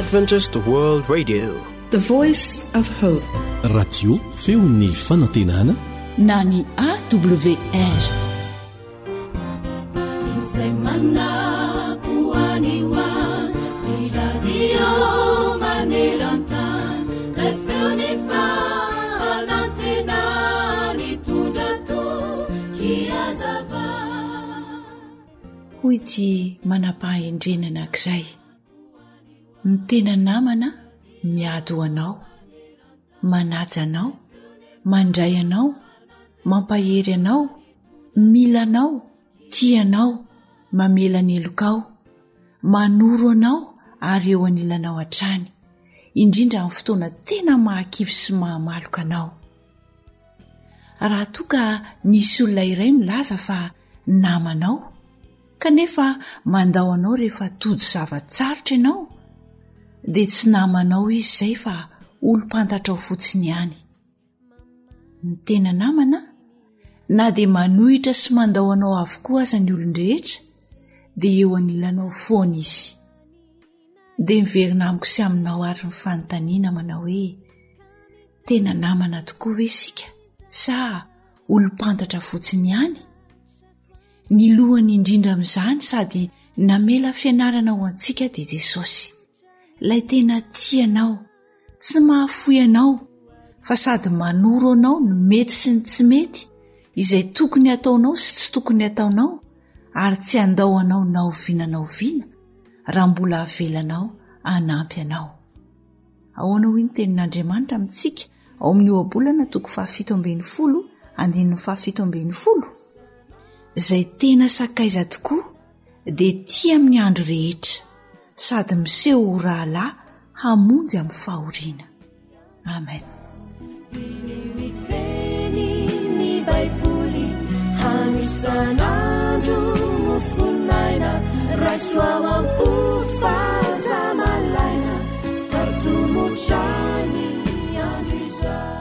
Adventist World Radio, the voice of hope. Radio feon'ny fanantenana na ny AWR. Hoy ty manam-pahendrena anankiray, ny tena namana miady ho anao, manaja anao, mandray anao, mampahery anao, mila anao, tianao, mamela ny elokao, manoro anao ary eo anilanao hatrany, indrindra amin'ny fotoana tena mahakivy sy mahamaloka anao. Raha toa ka misy olona iray milaza fa namanao, kanefa mandao anao rehefa tody zavatsarotra ianao, dia tsy namanao izy izay fa olo-mpantatra ao fotsiny ihany. Ny tena namana, na dia manohitra sy mandao anao avokoa aza ny olon-drehetra, dia eo anilanao foana izy. Dia miverina amiko sy aminao ary ny fanontaniana manao hoe, tena namana tokoa ve isika sa olo-mpantatra fotsiny ihany? Ny lohany indrindra amin'izany sady namela fianarana ho antsika dia Jesosy, ilay tena tianao, tsy mahafoy anao, fa sady manoro anao ny mety sy ny tsy mety, izay tokony ataonao sy tsy tokony ataonao, ary tsy andao anao naoviana raha mbola avelanao hanampy anao. Ahoana hoy ny tenin'Andriamanitra amintsika ao amin'ny ohabolana 7:17, izay tena sakaiza tokoa dia tia amin'ny andro rehetra, sady miseho ho rahalahy hamonjy amin'ny fahoriana. Amen. Miteny ny Baiboly hanisan'andro mofonaina, raisoao am-pofazamalaina, faritomotrany andro izao.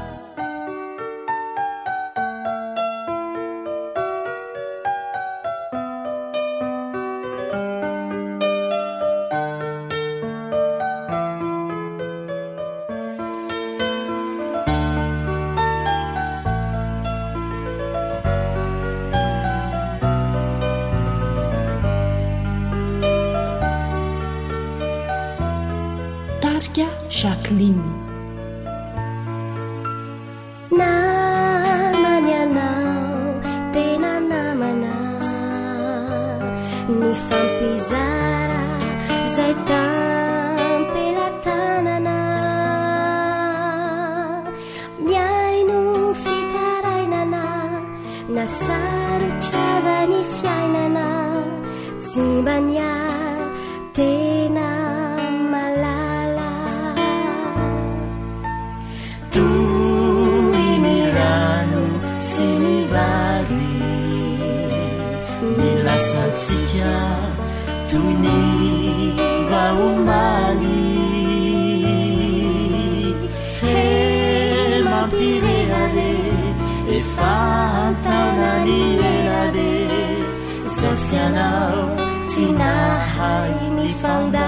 Jacqueline. Namany anao, tena namana, ny fampizara zay tampelatanana, miaino fitarainana, nasarotra zany fiainana, tsy mba niary tena tuni vaumali mampirehare e fantaunani erare zasianao tinahai ni faundao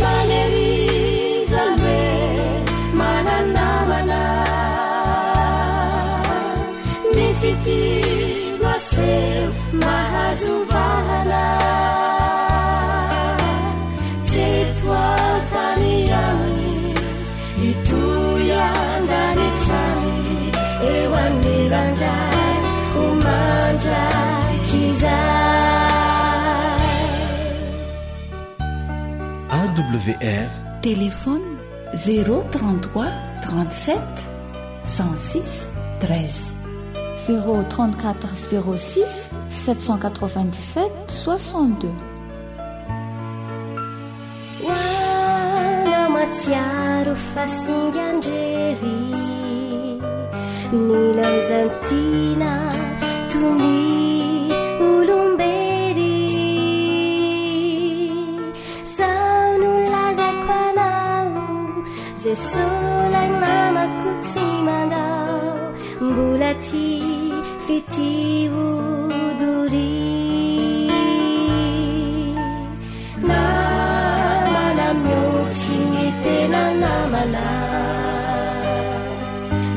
manerizalwe mananamana nifiti mahazuvana cetwataniani ituyanganitrani ewanirandrai umanja kiza. AWR téléphone 033 37 106 13 034 06 797 62. Wana matsiaro fasinganjery nilanzantina tumi ulumberi saunulazako anao jesolay mamakutsimandao mbulati fitiuduri fana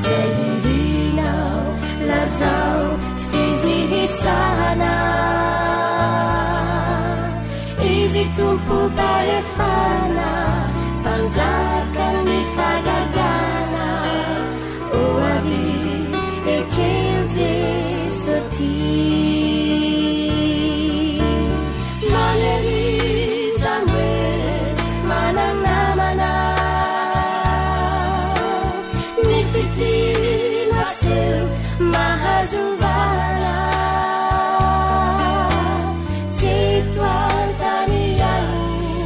zay irinao lazao fizihisana izy tompo barefana panjaka ny fagagana oavi ekeo jesoti mahazuvara titwantaniani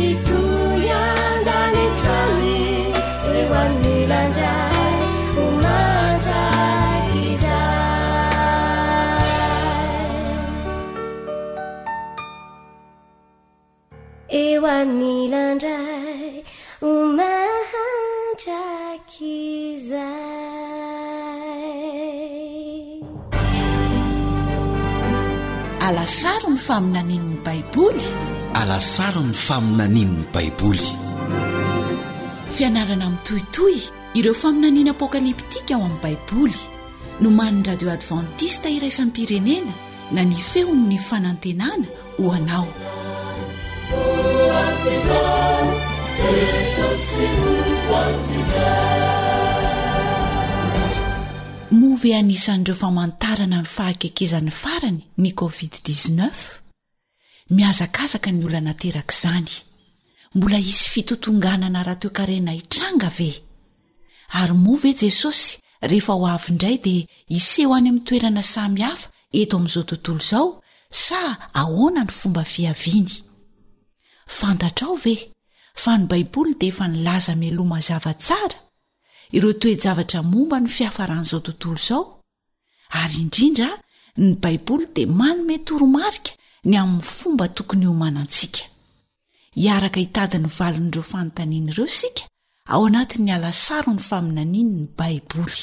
ituyandani chani ewanmilandrai umanjakizai ewanmilandrai umanjakizai. alasaro ny faminanin'ny baiboly alasaro ny faminanin'ny baiboly fianarana mitohitoy ireo faminaniana apokaliptika ao amin'ny baiboly no man'ny radio advantista iraisampirenena na ny feon'ny fanantenana ho anao movy anisan'ireo famantarana ny fahakekezan'ny farany ny covid-19 miazakazaka ny olana teraka izany mbola hisy fitotonganana raha toekarena hitranga ve ary movy jesosy rehefa ho avy indray dia hiseho any amin'ny toerana samihafa eto amin'izao tontolo izao sa ahoana ny fomba fiaviany fantatrao ve fa ny baiboly dia efa nilaza meloma zava-tsara ireo toe-javatra momba ny fiafaran'izao tontolo izao ary indrindra ny baiboly dia manome toromarika ny amin'ny fomba tokony homanantsika hiaraka hitady ny valin'ireo fanontaniana ireo sika ao anatin'ny alasaro ny faminanian'ny baiboly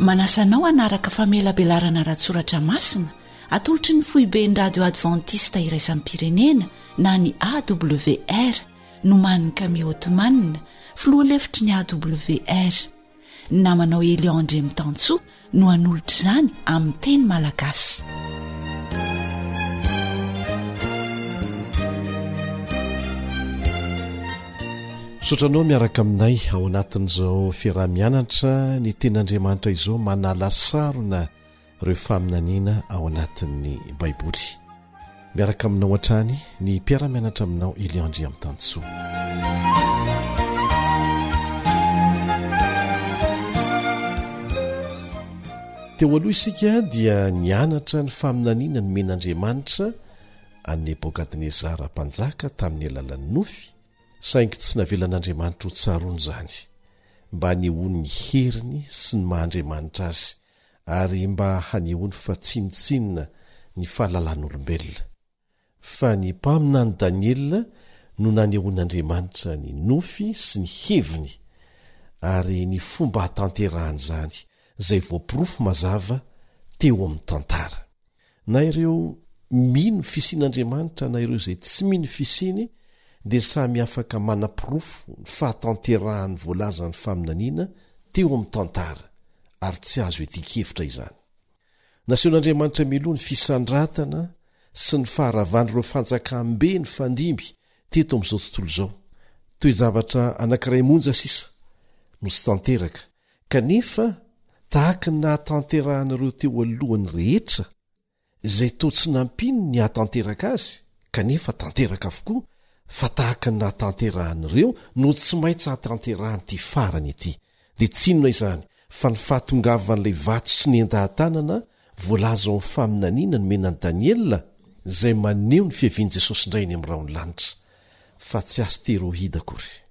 manasanao hanaraka famelabelarana ratsoratra masina atolotry ny foiben'ny radio advantista iraisampirenena na ny awr no man'ny kame otomanina filoha lefitry ny awr namanao Eliandre Mitantsoa no anolotra izany amin'ny teny malagasy sotranao miaraka aminay ao anatin'izao fiarah-mianatra ny ten'Andriamanitra izao manala sarona ireo faminaniana ao anatin'ny baiboly miaraka aminao hatrany ny mpiara-mianatra aminao Eliandre Mitantsoa teo aloha isika dia nianatra ny faminaniana ny men'Andriamanitra an'ny Nebokadnezara mpanjaka tamin'ny alalan'ny nofy saingy tsy navelan'Andriamanitra ho tsaroany izany mba hanehoany ny heriny sy ny mahandriamanitra azy ary mba hanehoany fa tsinotsinona ny fahalalàn'olombelona fa ny mpamina ny Daniela no nanehoan'Andriamanitra ny nofy sy ny heviny ary ny fomba hatanterahany izany izay voapirofo mazava teo amin'ny tantara na ireo mino fisian'Andriamanitra na ireo izay tsy mino fisiny dia samy afaka manapirofo ny fahatanterahany voalazany faminaniana teo amin'ny tantara ary tsy azo etikevitra izany nasehon'Andriamanitra miloha ny fisandratana sy ny faharavan'ireo fanjakam-be ny fandimby teto amin'izao tontolo izao toe-javatra anankiray monja sisa no sy tanteraka kanefa tahaka ny nahatanterahana ireo teo alohany rehetra izay toa tsy nampino ny hatanteraka azy kanefa tanteraka avokoa fa tahaka ny nahatanterahanyireo no tsy maintsy hatanterahany ty farany ity dia tsinona izany fa ny fahatongavan'ilay vato sy ny endahan-tanana voalaza ao amin'ny faminaniana ny menan'i Daniela izay maneho ny fiavian'i Jesosy indray ny amin'ny raony lanitra fa tsy asteroida akory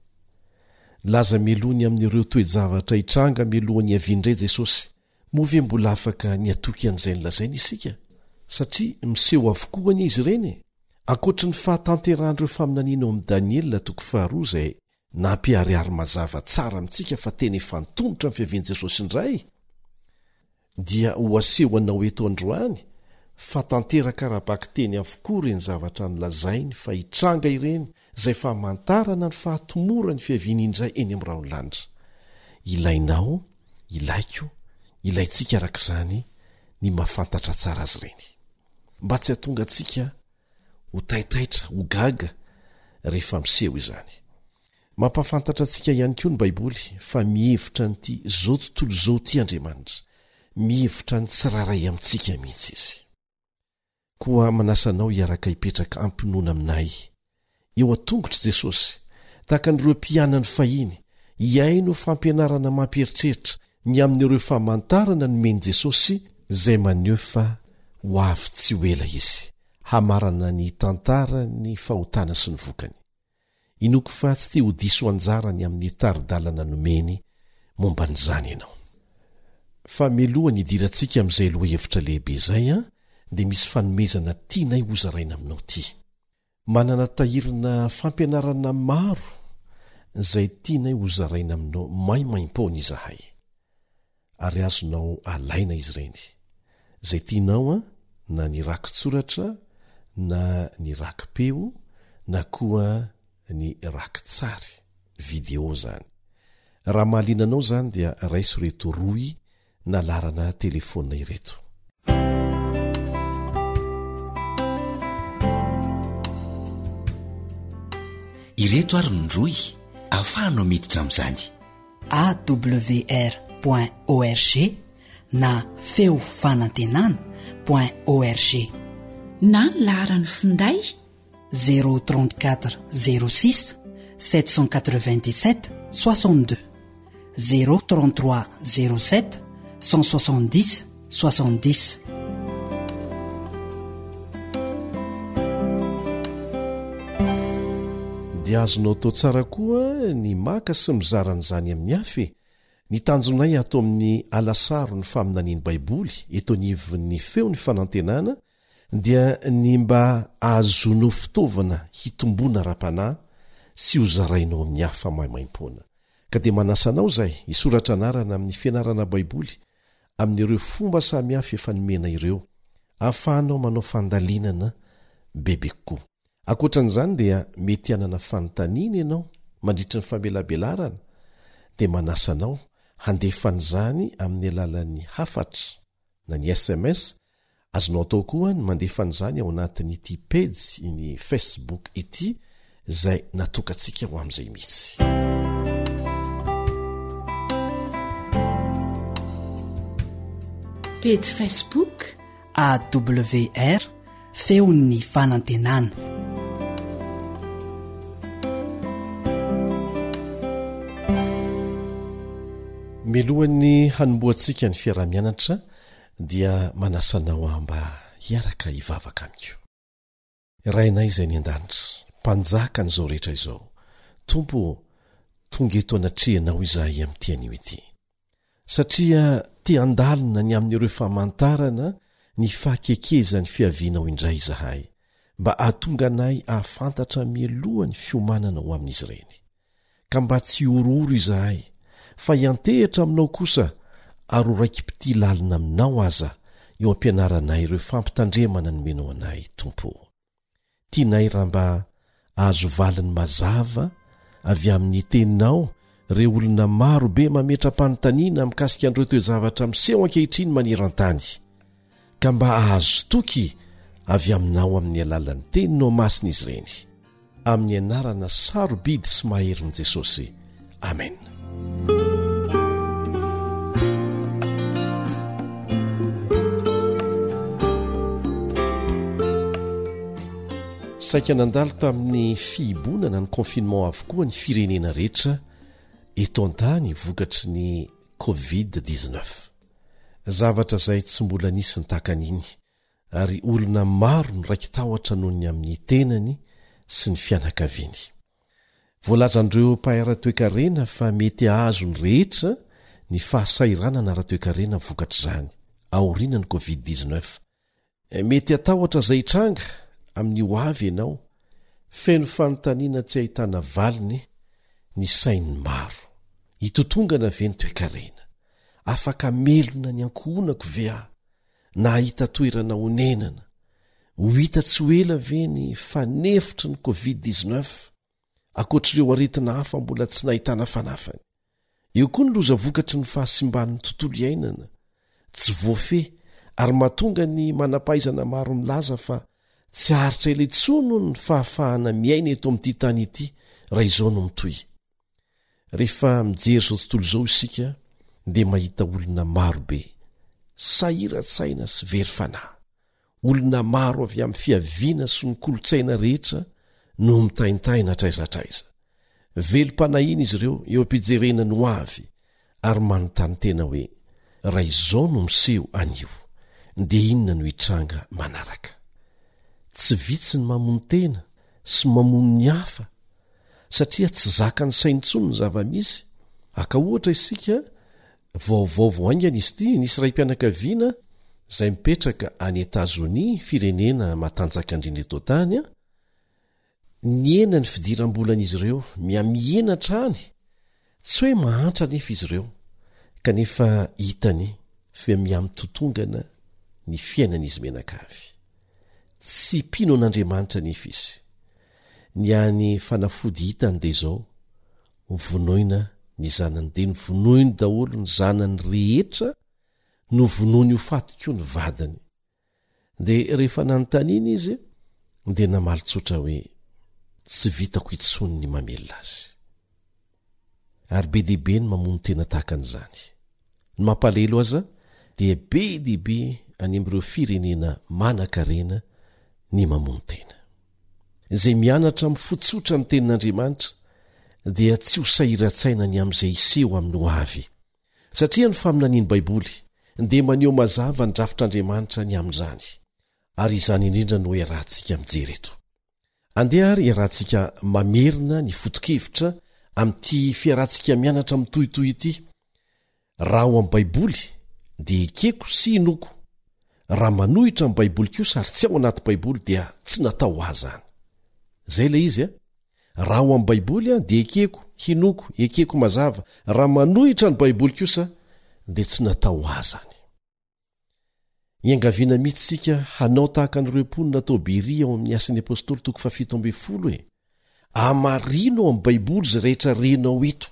laza melony amin'ireo toe-javatra hitranga melohany aviandray Jesosy movie mbola afaka ny atoky an'izay nylazaina isika satria miseho avokoany izy ireny ankoatra ny fahatanteran'ireo faminaniana ao amin'ny Daniela toko 2 izay nampiariary mazava tsara amintsika fa tena efa nitombotra amin'ny fiavian'i Jesosy indray dia ho aseho anao eto androany fa tanteraka raha-baky teny avokoa reny zavatra nylazainy fa hitranga ireny izay famantarana ny fahatomora ny fiaviany indray eny amin'ny raonlanitra. Ilainao, ilaiko, ilaintsika arak'izany ny mahafantatra tsara azy ireny, mba tsy hatonga antsika ho taitaitra, ho gaga rehefa miseho izany. Mampafantatra antsika ihany koa ny Baiboly fa mihevitra n'ity zao tontolo zao ity Andriamanitra, mihevitra ny tsiraray amintsika mihitsy izy. Koa manasanao hiaraka hipetraka ampinoana aminay eo an-tongotr' Jesosy, tahaka n'ireo mpianany fahiny, hiaino fampianarana mampieritreritra ny amin'ireo famantarana ny meny Jesosy izay maneho fa ho avy tsy ho ela izy, hamarana ny tantara ny fahotana sy ny vokany. Inoko fa tsy te ho diso anjarany amin'ny taridalana nomeny momba n'izany ianao. Fa milohany hidirantsika amin'izay loha hevitra lehibe izay dia misy fanomezana tianay hozaraina aminao ity. Manana tahirana fampianarana maro izay tianay hozaraina aminao maimaim-paona izahay, ary azonao alaina izy ireny izay tianao na ny rakitsoratra na ny rakim-peo na koa ny rakitsary video zany. Raha mahalinanao zany dia raiso reto roy na larana telefonna ireto: ireto ary nindroy ahafahanao miditra amin'izany: awr.org na feo fanantenana.org, na ny laharany finday 034 06 797 62, 033 07 170 70. dia azonao tao tsara koa ny maka sy mizaran'izany amin'ny hafy. Ny tanjonay atao amin'ny alasaro ny faminaniany Baiboly eto anivon'ny feo ny fanantenana dia ny mba ahazonao fitaovana hitombona ra-panahy sy ho zarainao amin'ny hafa maimaim-poana. Ka dia manasanao izay hisoratra anarana amin'ny fianarana Baiboly amin'ireo fomba samy hafa efa nomena ireo, ahafahanao manao fandalinana bebe kokoa. Ankoatran'izany dia mety hanana fanontaniana ianao mandritra ny famelabelarana, dia manasanao handefan'izany amin'ny alalan'ny hafatra na ny SMS. Azonao atao koa ny mandefan'izany ao anatin'ity page ny Facebook ity izay natokantsika ho amin'izay mihitsy. page Facebook AWR feon'ny fanantenana. Milohan'ny hanomboantsika ny fiarah-mianatra dia manasanao mba hiaraka hivavaka amiko. Rainay izay ny an-danitra, mpanjaka an'izao rehetra izao, Tompo, tonga eto anatrehanao izahay amin'ity anio ity, satria te andalina ny amin'ireo famantarana ny fahakekezany fiavianao indray izahay, mba ahatonga anay ahafantatra mialohan'ny fiomanana ho amin'izy ireny. Ka mba tsy orooro izahay, fa hiantehitra aminao kosa ary ho raiki-pity lalina aminao aza eo ampianaranay ireo fampitandremana nomenao anay, Tompo. Tianay raha mba ahazo valiny mazava avy amin'ny teninao ireo olona maro be mametra-panontaniana mikasika an'ireo toe-zavatra miseho ankehitriny maneran-tany, ka mba ahazo toky avy aminao amin'ny alalan'ny teninao masina izy ireny, amin'ny anarana sarobidy sy maherin'i Jesosy. Amen. Saika nandalo tamin'ny fihibonana ny confinement avokoa ny firenena rehetra eto an-tany vokatry ny Covid-19. Zavatra izay tsy mbola nisy ny takan'iny, ary olona maro ny raiki-tahotra noho ny amin'ny tenany sy ny fianakaviany. Voalazan'ireo mpahay ara-toe-karena fa mety ahazo ny rehetra ny fahasairanana ara-toe-karena vokatr' izany aoriana ny Covid-19. Mety atahotra izay tranga amin'ny ho avy ianao, feno fanontaniana tsy ahitana valiny ny sain'ny maro. Hitotongana ve ny toe-karena? Afaka melona ny ankohonako ve aho? nahita toerana honenana ho hita tsy ho ela ve ny fanefitry ny covid-19 akoatr'ireo aretina hafa mbola tsy nahitana fanafany. Eo koa ny loza vokatry ny fahasimban'ny tontolo iainana tsy voafe ary mahatonga ny manampahaizana maro milaza fa tsy haritra ela itsono ny fahafahana miaina eto amin'ity tany ity raha izao no mitoy. Rehefa mijery izao tontolo izao isika dia mahita olona marobe sahiran-tsaina sy very fanahy, olona maro avy amin'ny fiaviana sy ny kolotsaina rehetra no mitaintaina traizatraiza. Velom-panahina izy ireo eo ampijerena no avy ary manontany tena hoe raha izao no miseho anio dia inona no hitranga manaraka. Tsy vitsy ny mamono tena sy mamono ny hafa satria tsy zaka ny saintsony ny zava-misy. Aka ohatra isika vaovao aingana izy ity, nisy ray mpianakaviana izay mipetraka any Etazonia, firenena matanjaka indrindra eto tany, niena ny fidiram-bolan'izy ireo miamienatra any, tsy hoe mahantra nefa izy ireo kanefa hitany fa miamtotongana ny fiainan'izy menakavy. Tsy pino an'Andriamanitra nefa izy. Ny any fanafody hitany dia izao, vonoina ny zanany dia ny vonoiny daholo ny zanany rehetra no vonoiny ho fatiko ny vadiny. Dia rehefa nanontaniana izy dia namalytsotra hoe tsy vitako itsony ny mamelona azy. Ary be diaibe ny mamono tena tahaka an'izany. Ny mampalahelo aza dia be diaibe any amin'ireo firenena manan-karena ny mamono tena. Izay mianatra mifotsotra ny tenin'Andriamanitra dia tsy ho sahiran-tsaina ny amin'izay iseho amin'ny ho avy. Satria ny faminaniany Baiboly dia maneho mazava ny drafitr'Andriamanitra ny amin'izany. Ary izany indrindra no iarahantsika mijery eto. Andeha ary iarahantsika mamerina ny foto-kevitra amin'ity fiarahantsika mianatra mitohitohy ity. Raha ao amin'ny Baiboly dia ekeko sy inoko. Raha manohitra amin'ny Baiboly kosa ary tsy ao anaty Baiboly dia tsy natao azany. Zay ilay izy raha ao amin'ny Baiboly dia ekeko, hinoko, ekeko mazava. Raha manohitra ny Baiboly kosa dia tsy natao azany. Iangaviana mihitsika hanao tahaka an'ireo mponina tao Beria ao amin'ny Asan'ny Apôstôly 7:10 hoe amarino ao amin'ny Baiboly izay rehetra renao eto.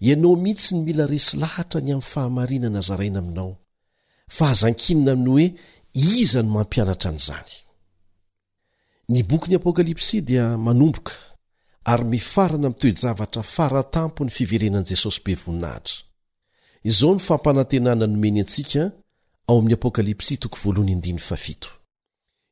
Ianao mihitsy ny mila resy lahatra ny amin'ny fahamarinana zaraina aminao, fa hazankinina amin'ny hoe iza no mampianatra an'izany. Ny boky ny Apokalipsy dia manomboka ary mifarana amin'ny toe-javatra faratampo ny fiverenan'i Jesosy be voninahitra. Izao ny fampanantenana nomeny antsika ao amin'ny Apokalipsy 1:7.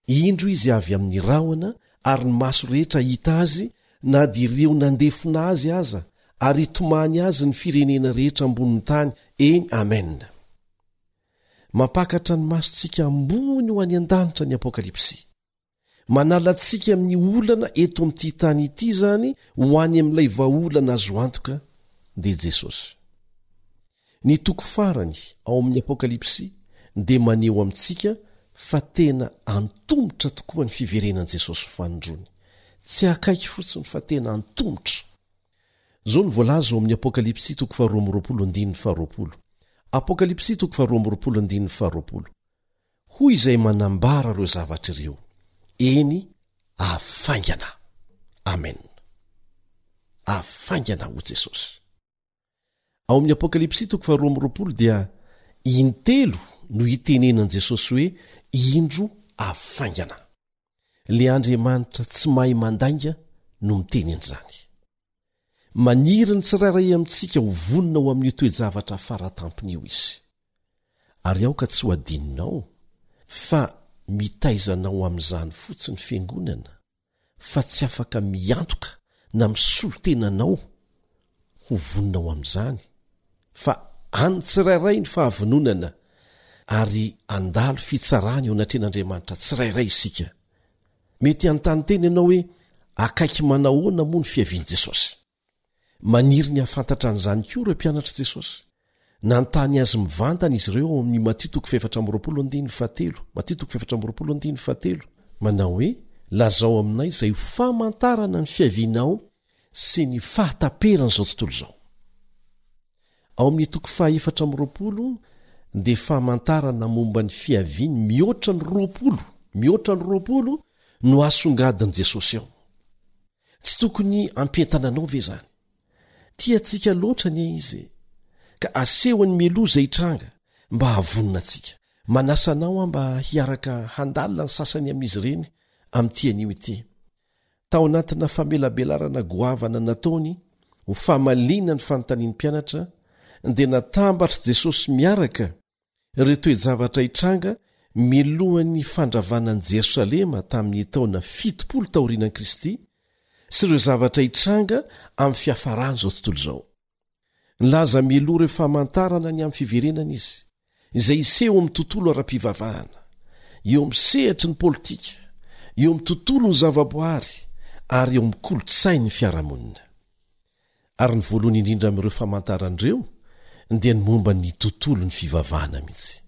Indro izy avy amin'ny rahona ary ny maso rehetra hita azy, na dia ireo nandefona azy aza ary hitomany azy ny firenena rehetra ambonin'ny tany. Eny, amen. Mampakatra ny masontsika ambony ho any an-danitra ny Apokalipsy. Manalantsika amin'ny olana eto amin'ity tany ity zany ho any amin'ilay vahaolana azo antoka dia Jesosy. Ny toko farany ao amin'ny Apokalipsy dia maneho amintsika fa tena antomotra tokoa ny fiverenan'i Jesosy fanondrony. Tsy akaiky fotsiny fa tena antomotra. Zao ny voalaza ao amin'ny Apokalipsy 2:20. Apokalipsy 2:20. Hoy izay manambara ireo zavatra ireo. Eny, afaingana. Amen. Afaingana ho Jesosy. Ao amin'ny Apokalipsy 2:20 dia intelo no hitenenan'i Jesosy hoe indro afaingana. Le Andriamanitra tsy mahay mandainga no miteny an'izany. Maniry ny tsirairay amintsika ho vonina ho amin'ny toe-javatra faratampony io izy. Ary aoka tsy ho adininao fa mitaizanao amin'izany fotsiny fiangonana, fa tsy afaka miantoka na misolo-tenanao ho voninao amin'izany, fa any tsirairay ny fahavononana ary andalo fitsarany eo anatren'Andriamanitra tsirairay isika. Mety anontany tena ianao hoe akaiky manahoana moa ny fiavian'i Jesosy? Maniry ny hafantatra an'izany koa ireo mpianatr' Jesosy. Nantany azy mivantana izy ireo ao amin'ny Matthieu 4:20. Manao hoe lazao aminay izay ho famantarana ny fiavianao sy ny fahataperan'izao tontolo izao. Ao amin'ny 4:20 dia famantarana momba ny fiaviany mihoatra ny 20 no asongadin' Jesosy ao. Tsy tokony ampientana anao ve zany? Tiantsika loatra ny izy ka asehoany miloza hitranga mba havonina antsika. Manasa anao mba hiaraka handalina ny sasany amin'izy ireny amin'tian'io ity. Tao anatina famelabelarana goavana nataony ho famalina ny fanontanian'ny mpianatra dia natambatra Jesosy miaraka ireo toe-javatra hitranga milohan'ny fandravanan'i Jerosalema tamin'ny taona 70 taorianan'i Kristy sy ireo zavatra hitranga amin'ny fiafarany izao tontolo izao. Nilaza miloha ireo famantarana ny amin'ny fiverenana izy, izay iseho amin'ny tontolo ara-pivavahana, eo amin'ny sehatry ny politika, eo amin'ny tontolo ny zavaboary, ary eo amin'ny kolotsain'ny fiarahamonina. Ary ny voalohany indrindra amin'ireo famantaran'ireo dia ny momba ny tontolo ny fivavahana mihitsy.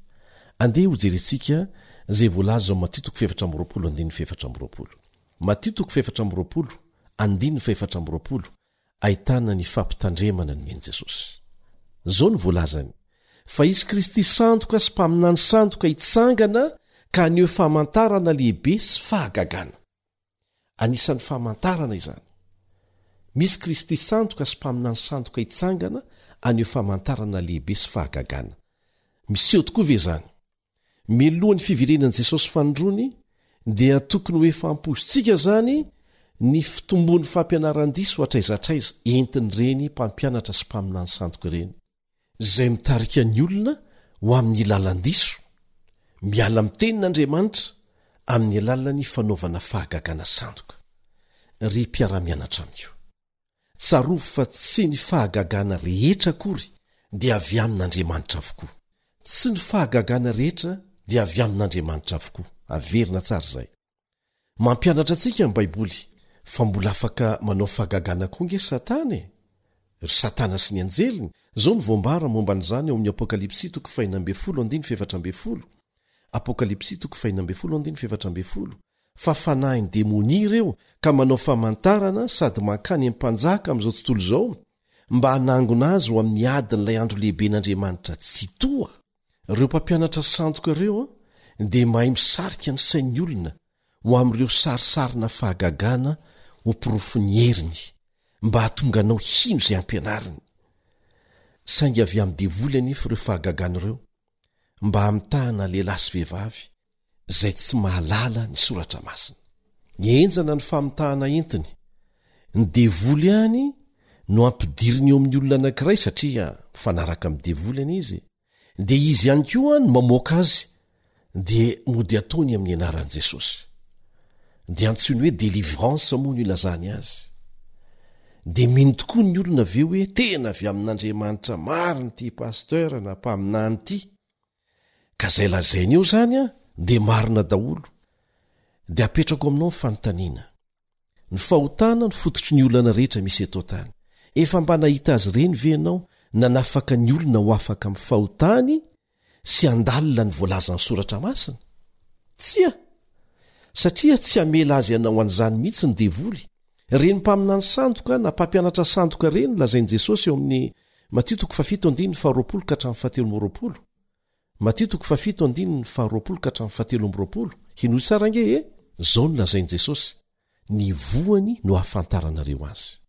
Andeha ho jerentsika izay voalaza ao Matio 4:20. Matio 4:20 ahitana ny fampitandremana ny meny Jesosy. Zao ny voalazany: fa izy Kristy sandoka sy mpaminany sandoka hitsangana ka aneo famantarana lehibe sy fahagagana. Anisan'ny famantarana izany. Misy Kristy sandoka sy mpaminany sandoka hitsangana aneo famantarana lehibe sy fahagagana. Miseho tokoa ve zany? Milohan'ny fiverenan'i Jesosy fanondrony dia tokony ho efa ampositsika zany ny fitombon'ny fampianaran-diso hatraizatraiza entin'ireny mpampianatra sy mpaminany sandoka ireny, izay mitarika ny olona ho amin'ny lalan-diso, miala amin'ny tenin'Andriamanitra amin'ny alalan'ny fanaovana fahagagana sandoka. Ry mpiara-mianatra amiko, tsarovy fa tsy ny fahagagana rehetra akory dia avy amin'Andriamanitra avokoa. Tsy ny fahagagana rehetra dia avy amin'Andriamanitra avokoa. Averina tsara izay. Mampianatra antsika ny Baiboly fa mbola afaka manao fahagagana koa nge Satana. Ry Satana sy ny anjeliny, zao ny voambara momba n'izany ao amin'ny Apokalipsy 5:17. Apokalipsy 5:17. Fa fanahiny demonia ireo ka manao famantarana sady mankany amin'ny mpanjaka amin'izao tontolo izao mba hanangona azy ho amin'ny adin'ilay andro lehiben'Andriamanitra tsy toa. Ireo mpampianatra sandoka ireo dia mahay misarika ny sain'ny olona ho amin'ireo sarisarina fahagagana ho pirofony heriny mba hahatonga anao hino izay ampianariny. Saingy avy amin'ny devoly anefa ireo fahagagana ireo mba hamitahana lehilahy sy vehivavy izay tsy mahalala ny soratra masina. Nienjana ny famitahana entiny. Ny devoly ihany no ampidiriny eo amin'ny olona anankiray satria mifanaraka amin'ny devoly any izy, dia izy ihany koa no mamoaka azy dia mody ataony amin'ny anaran'i Jesosy. Dia antsoiny hoe délivrance moa no ilazany azy. Dia mino tokoa ny olona ve hoe tena avy amin'Andriamanitra mariny ity pasteur na mpaminany ity. Ka izay lazainy eo zany dia marina daholo. Dia apetrako aminao ny fanontaniana. Ny fahotana ny fototry ny olana rehetra misy eto tany. Efa mba nahita azy ireny ve ianao na nafaka ny olona ho afaka amin'ny fahotany sy andalina ny voalazan'ny soratra masina? Tsia! Satria tsy hamela azy ianao an'izany mihitsy ny devoly. Reny mpaminany sandoka na mpampianatra sandoka reny lazain'i Jesosy eo amin'ny Matio 7:17-20. Matio 7:17-20. Hinoy tsara nge e? Zao no lazain'i Jesosy: ny voany no hahafantaranareo azy.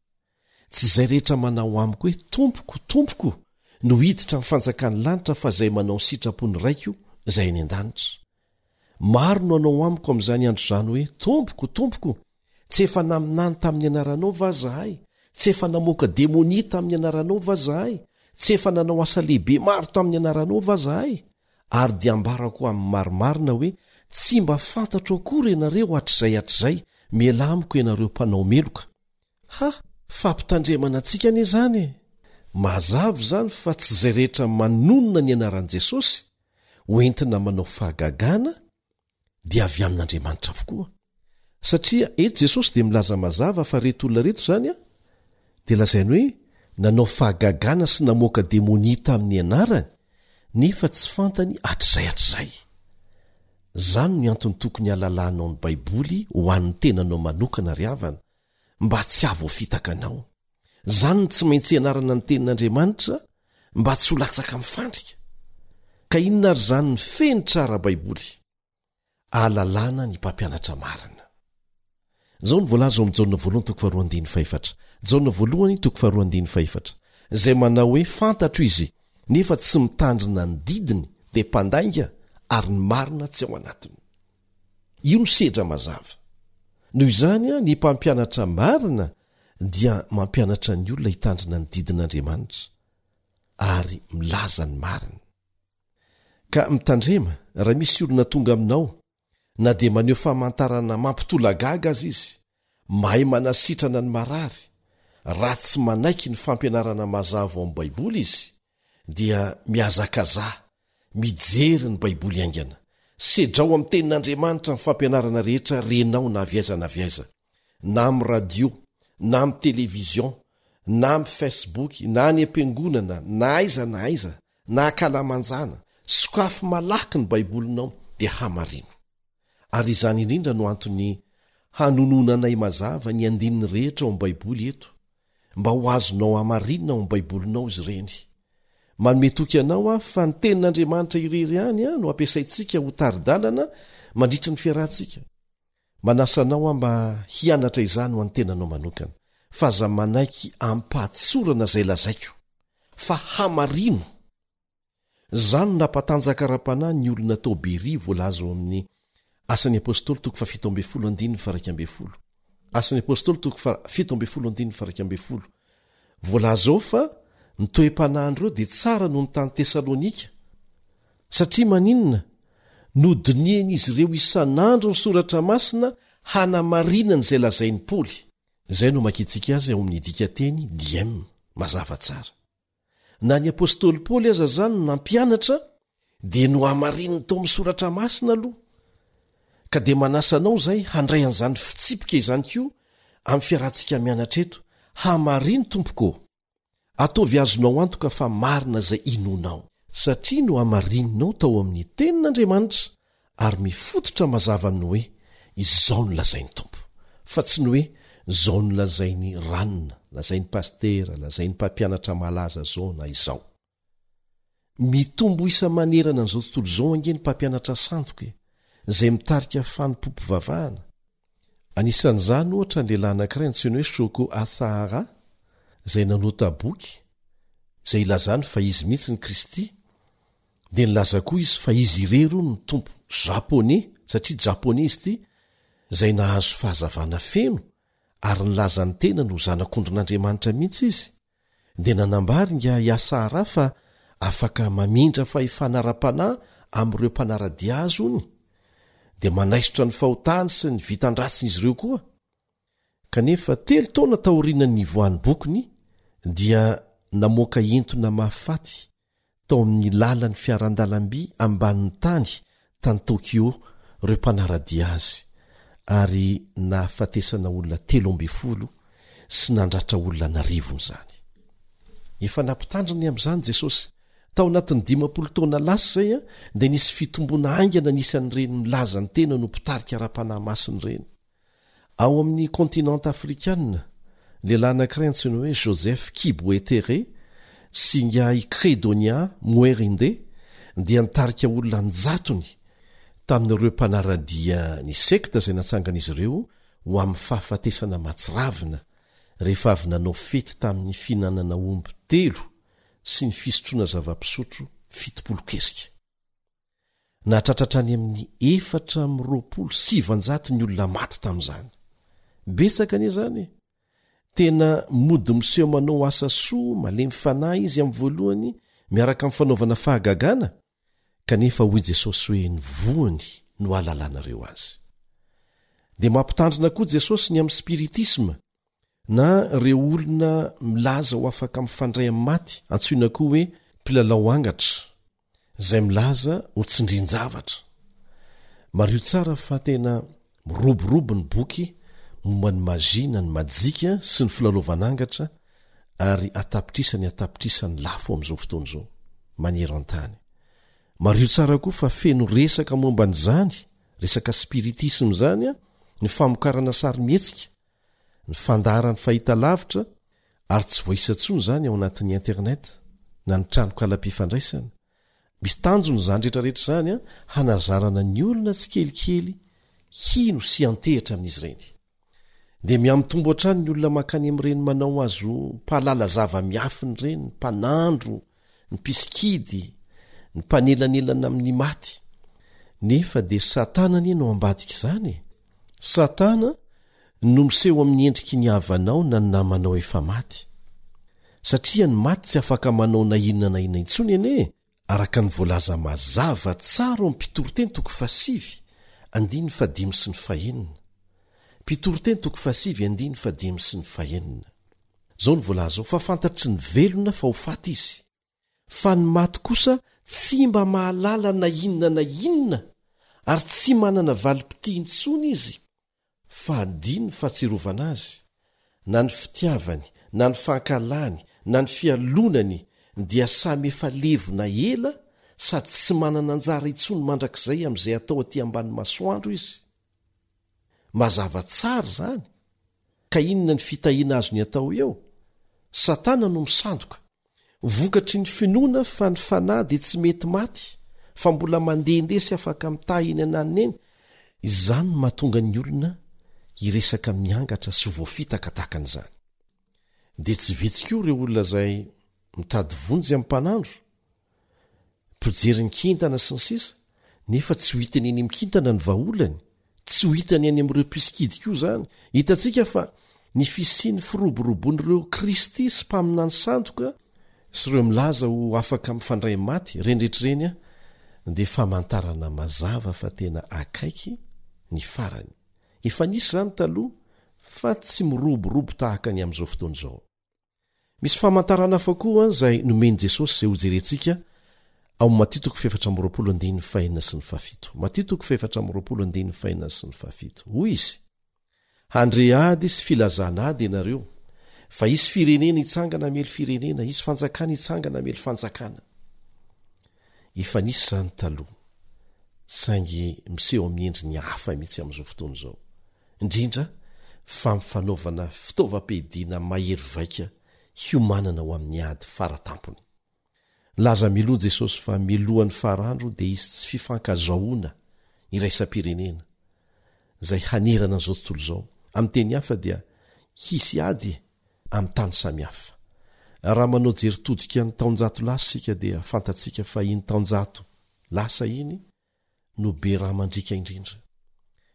Tsy izay rehetra manao amiko hoe tompoko, tompoko no hiditra amin'ny fanjakan'ny lanitra fa izay manao sitrapony raiko izay any an-danitra. Maro no anao amiko amin'izany andro izany hoe tompoko, tompoko, tsy efa naminany tamin'ny anaranao va zahay? Tsy efa namoaka demonia tamin'ny anaranao va zahay? Tsy efa nanao asa lehibe maro tamin'ny anaranao va zahay? Ary dia ambarako amin'ny marimarina hoe tsy mba fantatro akory ianareo hatr'izay miala amiko ianareo mpanao meloka. Ha! Fampitandremana antsika anie zany e! Mazava zany fa tsy izay rehetra manonona ny anaran'i Jesosy hoentina manao fahagagana dia avy amin'Andriamanitra avokoa. Satria eto Jesosy dia milaza mazava fa reto olona reto zany dia lazainy hoe nanao fahagagana sy namoaka demonia tamin'ny anarany nefa tsy fantany hatr'izay. Zany no antony tokony halalanao ny Baiboly ho an'ny tenanao manokana ry havana mba tsy havoafitaka anao. Zany no tsy maintsy ianarana ny tenin'Andriamanitra mba tsy ho latsaka mifandrika. ka inona ry zany ny feny tsara baiboly? Ahalalana ny mpampianatra marina. Zao ny voalaza ao amin'ny Jaona 1:2 izay manao hoe fantatro izy nefa tsy mitandrina ny didiny dia mpandainga ary ny marina tsy ao anatiny. Io no sedra mazava. Noho izany ny mpampianatra marina dia mampianatra ny olona hitandrina ny didin'Andriamanitra ary milaza ny marina. Ka mitandrema raha misy olona tonga aminao na dia maneho famantarana mampitolagaga azy izy, mahay manasitrana ny marary, raha tsy manaiky ny fampianarana mazava ao amin'ny Baiboly izy, dia miazakazaha, mijery ny Baiboly aingana. Sedrao amin'ny tenin'Andriamanitra ny fampianarana rehetra renao na aviaiza, na amin'ny radio, na amin'ny televizion, na amin'ny Facebook, na ny ampiangonana, na aiza, na akalamanjana, sokafy malaky ny Baibolinao dia hamarino. Ary izany indrindra no antony hanononanay mazava ny andininy rehetra ao amin'ny Baiboly eto, mba ho azonao hamarinina ao amin'ny Baibolinao izy ireny. Manome toky anao fa ny tenin'Andriamanitra irery ihany no ampiasaintsika ho tari-dalana mandritra ny fiarahantsika. Manasa anao mba hianatra izany ho any tenanao manokana, fa aza manaiky ampatsorana izay lazaiko, fa hamarino. Zany no nampatanjaka ra-panahy ny olona tao Beria voalaza ao amin'ny Asan'ny Apôstôly 7:12. Asan'ny Apôstôly 7:12. Voalaza ao fa ny toe-panahindreo dia tsara noho ny tany Tesalonika, satria maninona? Nodinian'izy ireo isan'andro ny soratra masina hanamarinana izay lazain'ny Paoly. Izay no makitsika azy ao amin'ny dikateny DM mazava tsara. Na ny Apôstôly Paoly aza zany no nampianatra dia no hamarininy tao amin'ny soratra masina aloha. Ka dia manasanao izay handray an'izany fitsipika izany koa amin'ny fiarahantsika mianatra eto, hamarino tompoko. Ataovy azonao antoka fa marina izay inonao, satria no hamarinonao tao amin'ny tenin'Andriamanitra ary mifototra mazava ny hoe izao no lazain'ny tompo, fa tsy ny hoe izao no lazain'ny ranona, lazain'ny pastera, lazain'ny mpampianatra malaza zao na izao. Mitombo isa manerana n'izao tontolo izao angeny mpampianatra sandoka izay mitarika fanompompivavahana. Anisan'izany ohatra ny lehilahy anankiray antsoina hoe Shoko Asahara, izay nanota boky izay ilazany fa izy mihitsy ny Kristy, dia nilaza koa izy fa izy irero ny tompo Japoney, satria Japoney izy ity, izay nahazo fahazavana feno ary nilaza ny tena no zanak'ondrin'Andriamanitra mihitsy izy. Dia nanambary nga Asahara fa afaka mamindra fahefana ara-panahy amin'ireo mpanaradia azy ony, dia manaisotra ny fahotany sy ny vitan-dratsiny izy ireo koa. Kanefa 3 taona taorianany nivoan'ny bokiny dia namoaka entona mahafaty tao amin'ny lalan'ny fiaran-dalamby ambanin'ny tany Tokyo ireo mpanaradia azy, ary nahafatesana olona 13 sy nandratra olona narivony zany. Efa nampitandriny amin'izany Jesosy. Tao anatin'ny 50 taona lasa izay dia nisy fitombona aingana nisan'ireny milaza ny tena no mpitarika ara-panahy masiny ireny. Ao amin'ny kontinanta afrikanina, lehilahy anankiray antsoina hoe Joseph Kibwetere sy nga Credonia Mwerinde dia nitarika olona njatony tamin'ireo mpanaradia ny sekta izay natsangan'izy ireo ho amin'ny fahafatesana matsiravina rehefa avy nanao fety tamin'ny fihinanana omby 3 sy ny fisotroana zava-pisotro 70 kesika. Nahatratratra any amin'ny 427 ny olona maty tamin'izany. Betsaka anie zany. Tena mody miseho manao asa soa malemy fanahy izy amin'ny voalohany miaraka amin'ny fanaovana fahagagana, kanefa hoy Jesosy hoe ny voany no ahalalànareo azy. Dia mampitandrina koa Jesosy ny amin'ny spiritisma na ireo olona milaza ho afaka mifandray amin'ny maty, antsoina koa hoe mpilalao angatra, izay milaza ho tsindrin-javatra. Mario tsara fa tena miroborobo ny boky momba ny mazina, ny majika sy ny filalaovanangatra, ary atapitrisa ny lafo amin'izao fotoana izao maneran-tany. Mario tsara koa fa feno resaka momba n'izany, resaka spiritisma izany, ny famokarana sary-mihetsika, ny fandaharany fahitalavitra, ary tsy voaisa-tsony izany ao anatin'ny internet na ny trano kala-pifandraisana, misy tanjony zany rehetrarehetra zany a hanazarana ny olona tsy kelikely hino sy antehitra amin'izy ireny. Dia miamitombo hatrany ny olona mankany amin'ireny manao azo mpahalala zava-miafiny ireny, ny mpanandro, ny mpiskidy, ny mpanelanelana amin'ny maty. Nefa dia Satana nie no ambadika izany. Satana no miseho amin'ny endriky ny havanao na ny namanao efa maty. Satria ny maty tsy afaka manao na inona na inona intsony ene. Araka ny voalaza mazava tsara ao Pitoroteny 5:5-5. Pitoroteny 5:5-5. Zao ny voalaza fa fantatry ny velona fa ho faty izy. Fa ny maty kosa tsy mba mahalala na inona na inona ary tsy manana valim-piti intsony izy. Fa adiny fahatsirovana azy, na ny fitiavany, na ny fankalany, na ny fialonany dia samy efa levona ela sady tsy manana anjara intsony mandrakizay amin'izay atao aty ambany masoandro izy. Mazava tsara zany. Ka inona ny fitahiana azo ny atao eo? Satana no misandoka. Vokatry ny finoana fa ny fanahy dia tsy mety maty, fa mbola mandehandeha sy afaka mitahy eny ananiny eny. Izany no mahatonga ny olona hiresaka miangatra sy voafitaka tahaka an'izany. Dia tsy vitsy koa ireo olona izay mitady vonjy amin'ny mpanandro, mpijery ny kintana sy ny sisa, nefa tsy ho hitany eny mikintana ny vahaolany, tsy ho hitany any amin'ireo mpiskidy koa izany. Hitantsika fa ny fisiany firoboroboan'ireo Kristy sy mpaminany sandoka sy ireo milaza ho afaka mifandray maty renydretr'ireny a, dia famantarana mazava fa tena akaiky ny farany. Efa nisy izany taloha fa tsy miroborobo tahaka ny amin'izao fotoana izao. Misy famantarana hafa koa izay nomeny Jesosy izay ho jerentsika ao Matteo 4:17. Hoy izy: handre ady sy filazana ady ianareo, fa isy firenena hitsangana mely firenena, isy fanjakana hitsangana mely fanjakana. Efa nisy izany taloha, saingy miseho amin'ny endriny hafa mihitsy amin'izao fotoana izao, indrindra fa mifanaovana fitaovam-piadiana mahery vaika hiomanana ho amin'ny ady faratampony. Laza miloha Jesosy fa milohan'ny farandro dia izy tsy fifankazahoana iraisam-pirenena izay hanerana an'izao tontolo izao. Amin'ny teny hafa dia hisy ady amin'ny tany samihafa. Raha manao jeritodika ny taonjato lasa sika dia fantatsika fa iny taonjato lasa iny no be raha mandrika indrindra.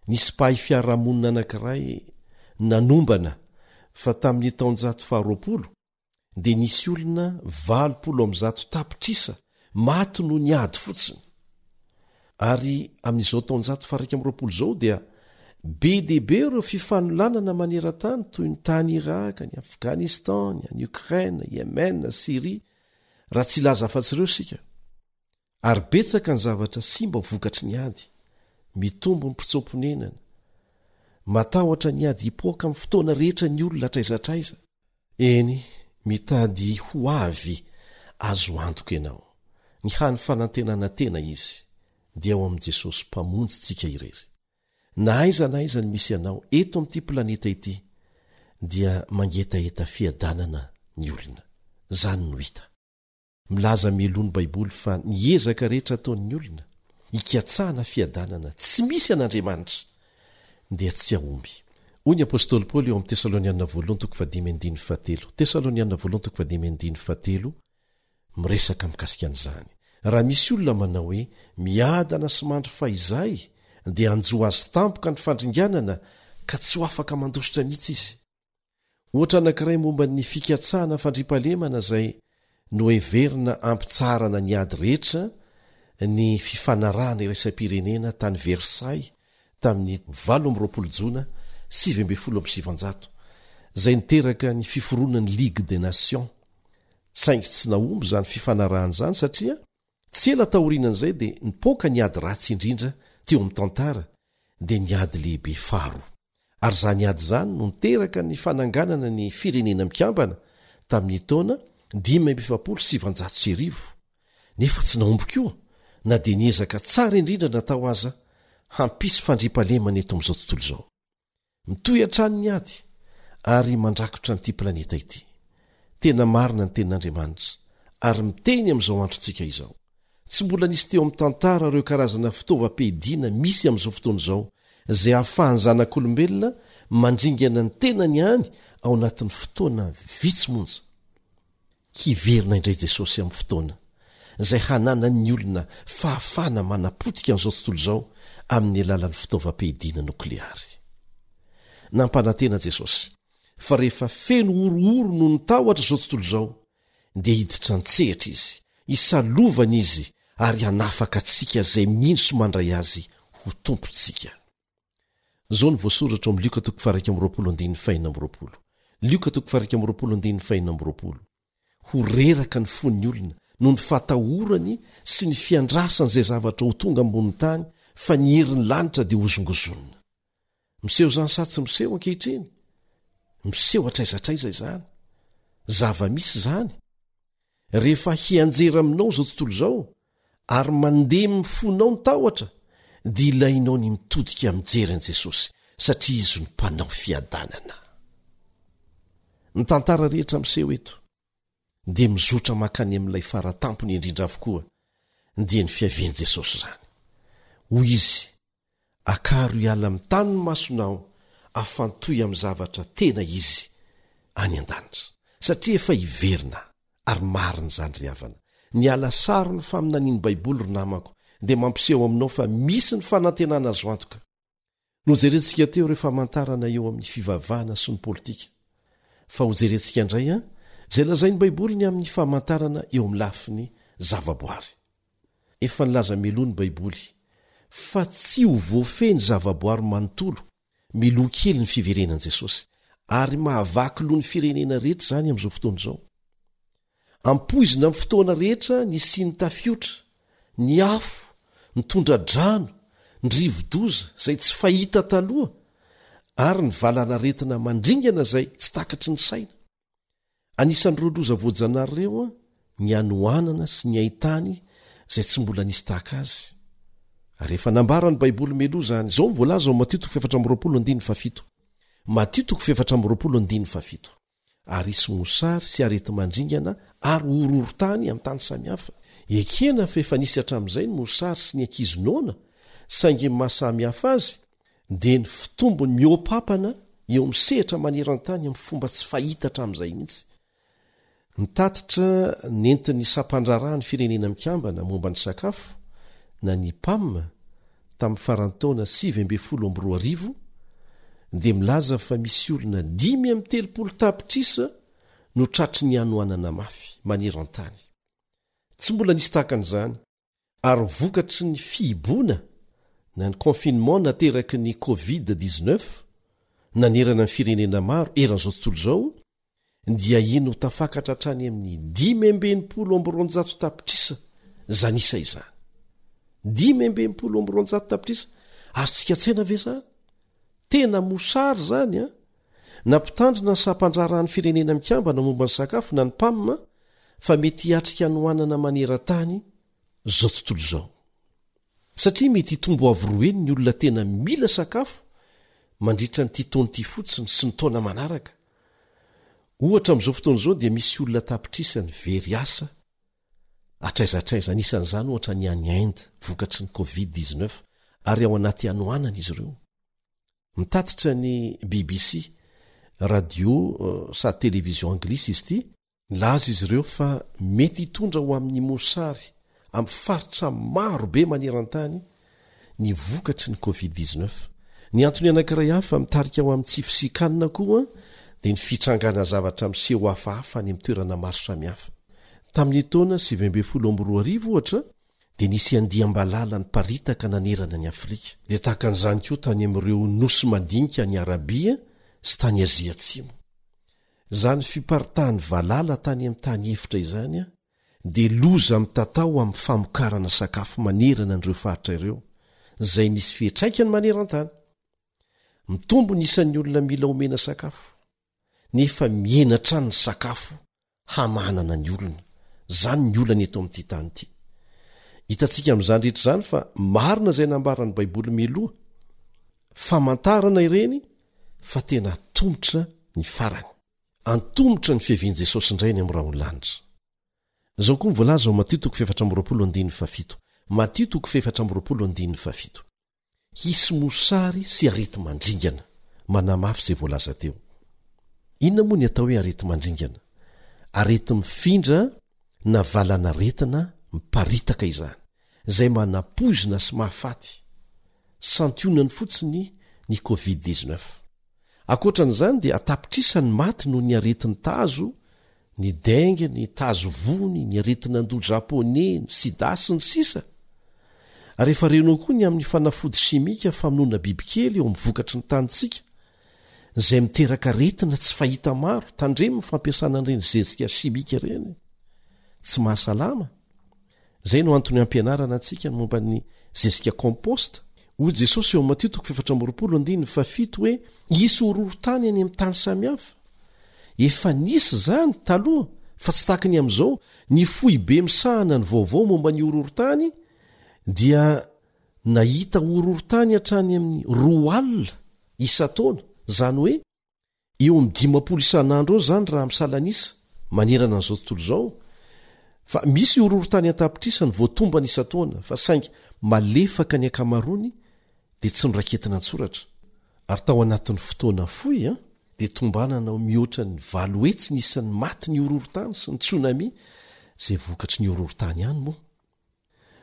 Nisy mpahay fiarahamonina anankiray nanombana fa tamin'ny taonjato 20 dia nisy olona 20 tapitrisa maty no ny ady fotsiny. Ary amin'izao taonjato 120 izao dia be dehibe ireo fifanolanana maneran-tany toy ny tany Iraka, ny Afghanistan, ny Ukraine, Yemen, Syria, raha tsy laza afa-tsy ireo sika. Ary betsaka ny zavatra simba vokatry ny ady, mitombo ny mpitsomponenana, matahotra ny ady hipoaka amin'ny fotoana rehetra ny olona traizatraiza. Eny, mitady ho avy azo antoka ianao. Ny hany fanantenana tena izy dia ao amin'i Jesosy mpamonjy tsika irery. Na aiza ny misy ianao eto amin'ity planeta ity dia mangetaeta fiadanana ny olona. Zany no hita. Milaza mialohan'ny Baiboly fa ny ezaka rehetra ataon'ny olona hikatsahana fiadanana tsy misy an'Andriamanitra dia tsy ahomby. Hoy ny apôstôly Paoly eo amin'ny Tesalonianina 2:5-7. Tesalonianina 2:5-7 miresaka mikasika an'izany. Raha misy olona manao hoe miadana sy mandry fahizay dia anjo azy tampoka ny fandringanana ka tsy ho afaka mandositra mihitsy izy. Ohatra anankiray momba ny fikatsahana fandriampahalemana izay no heverina ampitsarana ny ady rehetra ny fifanarahana iraisam-pirenena tany Versailles tamin'ny 20 Jona 1700 izay niteraka ny fiforonan'ny Ligue des Nations. Saingy tsy nahomby izany fifanarahana izany satria tsy ela tahorinan'izay dia nipoaka ny ady ratsy indrindra teo amin'ny tantara dia ny ady lehibe faharoa. Ary izany ady izany no niteraka ny fananganana ny firenena mikambana tamin'ny taona 1700. Nefa tsy nahomby koa na dia niezaka tsara indrindra natao aza hampisy fandriampahalemana eto amin'izao tontolo izao. Mitohy hatrany ny ady ary mandrakotra n'ity planeta ity. Tena marina ny tenin'Andriamanitra ary miteny amin'izao androntsika izao. tsy mbola nisy teo amin'ny tantara ireo karazana fitaovam-pidiana misy amin'izao fotoana izao izay ahafahany zanak'olombelona mandringana ny tenany hany ao anatin'ny fotoana vitsy monja. Kiverina indray Jesosy amin'ny fotoana izay hananany olona fahafana manapotika an'izao tontolo izao amin'ny alalan'ny fitaovam-pidiana nokleary. Nampanantena Jesosy fa rehefa feno orooro no nitahotra izao tontolo izao dia hiditra ntsehatra izy, hisalovana izy ary hanafaka antsika izay mindso mandray azy ho tompontsika. Zao ny voasoratra ao amin'ny Luka 1:20. Luka 1:20. Ho reraka ny fon'ny olona no ny fahatahorany sy ny fiandrasany izay zavatra ho tonga ambony tany fa ny herin'ny lanitra dia hozongozonina. Miseho zany sa tsy miseho ankehitriny? Miseho atraizatraiza izany. Zava-misy zany. Rehefa hianjera aminao izao tontolo izao ary mandeha mifonao ny tahotra dia ilainao ny mitodika mijery an'i Jesosy satria izy no mpanao fiadanana. Ny tantara rehetra miseho eto dia mizotra makany amin'ilay faratampony indrindra avokoa dia ny fiavian'i Jesosy zany. Hoy izy, akaro hiala amin'ny tany ny masonao afantoy amin'ny zavatra tena izy any an-danitra satria efa hiverina ary marina zany ry havana. Ny ala saro ny faminaniany baiboly ry namako dia mampiseho aminao fa misy ny fanantenana azo antoka. Nojerentsika teo rehefa mantarana eo amin'ny fivavahana sy ny politika. Fa ho jerentsika indray izay lazainy baiboly ny amin'ny famantarana eo amin'ny lafiny zavaboary. Efa nilaza meloa ny baiboly fa tsy ho voafeny zavaboary manontolo miloa kely ny fiverenan'i Jesosy ary mahavaky loha ny firenena rehetra zany amin'izao fotoana izao. Ampoizina amin'ny fotoana rehetra ny siny tafiotra, ny afo, ny tondra-drano, ny rivo-doza izay tsy fahita taloha ary ny valana retina mandringana izay tsy takatry ny saina. Anisan'ireo loza voajanary ireo ny anoanana sy ny haitany izay tsy mbola nisy tahaka azy. Ary efa nambara ny baiboly meloa zany, izao mivoalaza ao Matio 4:7. Ary isy mosary sy arety mandringana ary ororotany amin'ny tany samihafa. Ekena fa efa nisy hatramin'izay ny mosary sy ny ankizy-noana, saingy mahasamihafa azy dia ny fitombony mihoapapana eo misehatra maneran-tany amin'ny fomba tsy fahita hatramin'izay mihitsy. Nitatitra nentin'ny sampandrarahany firenena mikambana momba ny sakafo na ny PAM tamin'ny farantaona 712 dia milaza fa misy olona 530 tapitrisa no tratry ny anoanana mafy maneran-tany. Tsy mbola nisy tahakan'izany ary vokatry ny fihiboana na ny confinement nateraky ny Covid-19 nanerana ny firenena maro eran'izao tontolo izao dia ino tafakatra hatrany amin'ny 590 tapitrisa zanisa izany. 590 tapitrisa azotsika tsaina ve zany? Tena mosary zany nampitandrina ny sampandrarahany firenena mikambana momba ny sakafo na ny PAM fa mety hiatrika anoanana maneran-tany zao tontolo izao. Satria mety hitombo avoroeny ny olona tena mila sakafo mandritra ny titony ty fotsiny sy ny taona manaraka. Ohatra amin'izao fotoana izao dia misy olona tapitrisa ny very asa atraizatraiza, anisan'izany ohatra ny any Inde vokatry ny Covid-19 ary ao anaty anoanana izy ireo. Mitatitra ny BBC, radio sady televizion anglisy izy ity, laza izy ireo fa mety hitondra ho amin'ny mosary amin'ny faritra maro be maneran-tany ny vokatry ny Covid-19. Ny antony anankiray hafa mitarika ao amin'ny tsy fisikanina koa dia ny fitrangana zavatra miseho hafahafa any amin'ny toerana maro samihafa. Tamin'ny taona 712 ohatra dia nisy andiam-balala ny paritaka nanerana ny Afrika. Dia tahakan'izany koa tany amin'ireo nosy madinika ny Arabia sy tany Azia Atsimo. Zany fiparitahan'ny valala tany amin'ny tany efitra izany dia loza mitatao amin'ny famokarana sakafo manerana an'ireo faritra ireo izay nisy fihetraikany maneran-tany. Mitombo nisan'ny olona mila omena sakafo nefa mienatra ny sakafo hamanana ny olona. Zany ny olana eto amin'ity tany ity. Hitantsika amin'izany rehetra zany fa marina izay nambaran'ny baiboly meloa, famantarana ireny fa tena tombotra ny farany. Antombotra ny fiavian'i Jesosy indray ny amin'ny raha ony lanitra. zao koa nyvoalaza ao Matio 4:7 hisy mosary sy arety mandringana manamafy zay voalaza teo. Inona moa ny atao hoe arety mandringana? Arety mifindra na valanaretina miparitaka izany, zay manapoizina sy mahafaty, santionany fotsiny ny COVID-19. Akoatran'izany dia atapitrisany maty no ny aretin'ny tazo, ny dengue, ny tazo vony, ny aretin'andoha japonais, ny sida sy ny sisa. Rehefa renao koa ny amin'ny fanafody simika famonoana bibikely eo mivokatry ny tanitsika, zay miteraka aretina tsy fahita maro, tandremo fampiasana an'ireny zezika simika ireny, tsy mahasalama. Zay no antony ampianarana antsika ny momba ny zezika komposta. Hoy Jesosy eo amin'ny Matio 4:7 hoe hisy horohorontany any amin'ny tany samihafa. Efa nisy zany taloha, fa tsy tahaka ny amin'izao. Ny fohy be misahana ny vaovao momba ny horohorontany dia nahita horohorontany hatrany amin'ny 2 alina isa-taona, zany hoe eo amin'ny 50 isan'andro eo zany raha misalanisa manerana an'izao tontolo izao. Fa misy horohorontany atapitrisany voatombana isa-taona, fa saingy malefaka ny akamarony dia tsy noraketina an-tsoratra. Ary tao anatin'ny fotoana fohy dia tombanana mihoatra ny 7 hetsy ny isan'ny maty ny horohorontany sy ny tsunami zay vokatry ny horohorontany ihany moa.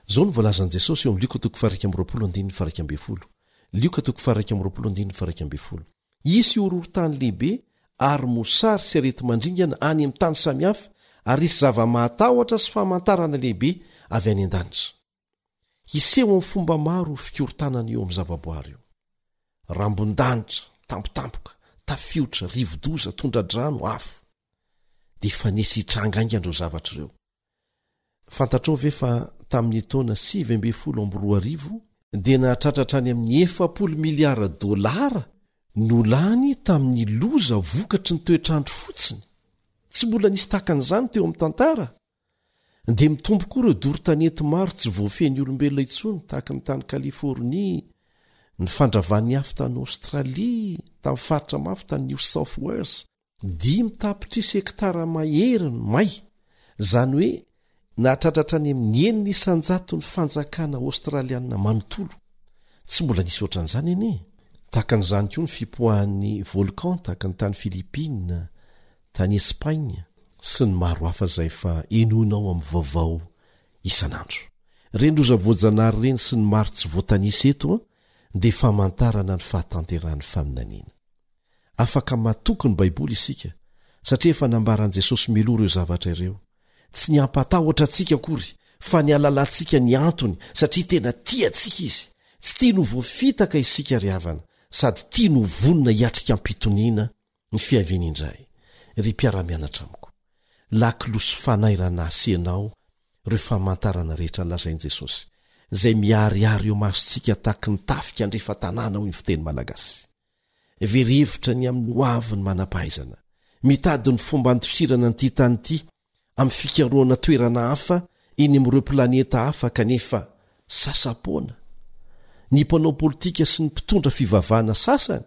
Zao ny voalazan'i Jesosy eo amin'ny Luka 4:12. Hisy horohorontany lehibe ary mosary sy arety mandringana any amin'ny tany samihafa, ary hisy zava-mahatahotra sy famantarana lehibe avy any an-danitra. Hiseho amin'ny fomba maro fikorotanana eo amin'ny zavaboary io. Rambon-danitra, tampotampoka, tafiotra, rivodoza, tondra-drano, afo. Dia efa nisy hitrangaingana ireo zavatra ireo. Fantatrao ve fa tamin'ny taona 720 dia nahatratratra any amin'ny 40 miliara $, nolany tamin'ny loza vokatry ny toetrandro fotsiny. Tsy mbola nisy tahakan'izany teo amin'ny tantara. Dia mitombo koa ireo doro-tanety maro tsy voafehin'ny olombelona intsony, tahaka ny tany Kalifornia, ny fandravan'ny afo tany Aostralia, tamin'ny faritra mafy tany New South Wales, 5 tapitrisy hektara mahery ny may. Zany hoe nahatratratra any amin'ny 900 ny fanjakana Aostraliana manontolo. Tsy mbola nisy ohatran'izany anie. Tahakan'izany koa ny fipoahan'ny volcan tahaka ny tany Filipina, tany Espagne sy ny maro hafa izay fa enonao amin'ny vaovao isan'andro. Reny loza voajanary ireny sy ny maro tsy voatanisa eto dia famantarana ny fahatanteran'ny faminaniana. Afaka matoky ny Baiboly isika, satria efa nambaran'i Jesosy miloha ireo zavatra ireo. Tsy ny ampatahotra antsika akory, fa ny alalantsika ny antony, satria tena tia antsika izy. Tsy tia no voafitaka isika ry havana, sady tia no vonona hiatrika ampitoniana ny fiaviany indray. Ry mpiara-mianatra amiko, lakilosy fanairana asianao ireo famantarana rehetra nolazain'i Jesosy, izay miariary eo masontsika tahaky ny tafika andrefa tanàna hoy ny fiteny malagasy. Verevitra ny amin'ny hoaviny manam-pahaizana, mitady ny fomba antosirana nyity tany ity, amin'ny fikaroana toerana hafa eny amin'ireo planeta hafa kanefa sasapoana. Ny mpanao politika sy ny mpitondra fivavahana sasany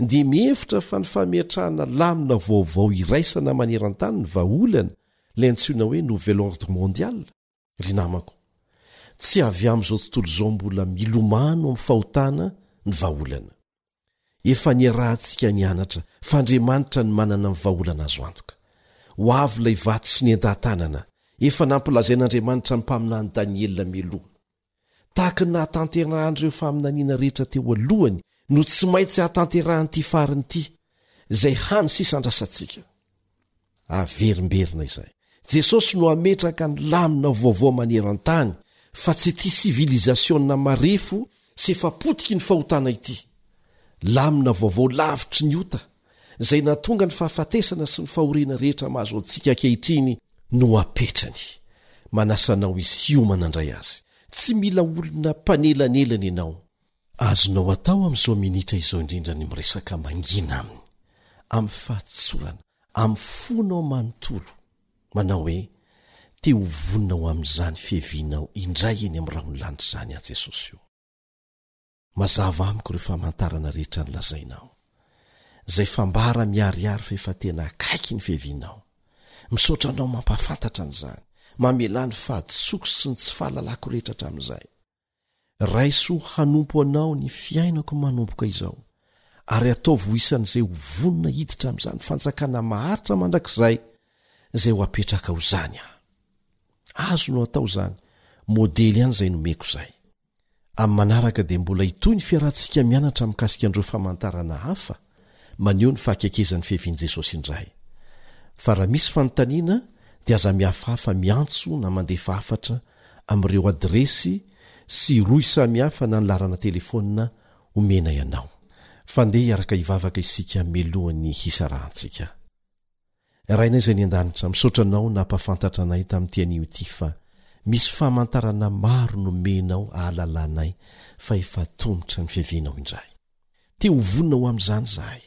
dia mihevitra fa ny fametrahana lamina vaovao iraisana maneran-tany ny vahaolana ilay antsoina hoe nouvel ordre mondial. Ry namako, tsy avy amin'izao tontolo izao mbola milomano amin'ny fahotana ny vahaolana. Efa niarahantsika nianatra fa Andriamanitra ny manana ny vahaolana azo antoka. Ho avy ilay vato sy ny endahan-tanana, efa nampilazain'Andriamanitra ny mpaminany Daniela mialoha. Tahaka ny nahatanterahanyireo faminaniana rehetra teo alohany no tsy maintsy hahatanterahanyity fariny ity, izay hany sisa andrasantsika. Averimberina izay. Jesosy no ametraka ny lamina vaovao maneran-tany, fa tsy ity sivilizasiona marefo sy efa potiky ny fahotana ity. Lamina vaovao lavitry ny ota, izay natonga ny fahafatesana sy ny fahoriana rehetra mahazo antsika ankehitriny no apetrany. Manasanao izy hiomana andray azy. Tsy mila olona mpanelanelana ianao. Azonao atao amin'izao minitra izao indrindra ny miresaka mangina aminy, amin'ny fahatsorana, amin'ny fonao manontolo, manao hoe te ho voninao amin'izany fihevinao indray eny amin'ny rahonlanitra izany a Jesosy io. Mazava amiko ireo famantarana rehetra nolazainao, izay fambara miariary fa efa tena akaiky ny fihevinao. Misaotra anao mampafantatra an'izany, mamelany fahatsoko sy ny tsy fahalalako rehetra hatramin'izay. Raisoa hanompo anao ny fiainako manompoka izao, ary ataovy ho isan'izay ho vonona hiditra amin'izany fanjakana maharitra mandrakizay izay ho apetraka ho zany aho. Azo no atao izany, modely ihany izay nomeko izay. Amin'ny manaraka dia mbola hitoy ny fiarahantsika mianatra mikasika an'ireo famantarana hafa maneho ny fahakekezan'ny fiavian'i Jesosy indray. Fa raha misy fanontaniana dia aza mihafahafa miantso na mandefa hafatra amin'ireo adresy sy roy samihafa na ny larana telefonina omena ianao. Fandeha hiaraka hivavaka isika melohan'ny hisarahantsika. Rainay izay ny an-danitra, misaotra anao na hampafantatra anay tamin'ity anio ity fa misy famantarana maro nomenao ahalalanay fa efa tombotra ny fiavianao indray. Te ho vonina ho amin'izany zahay.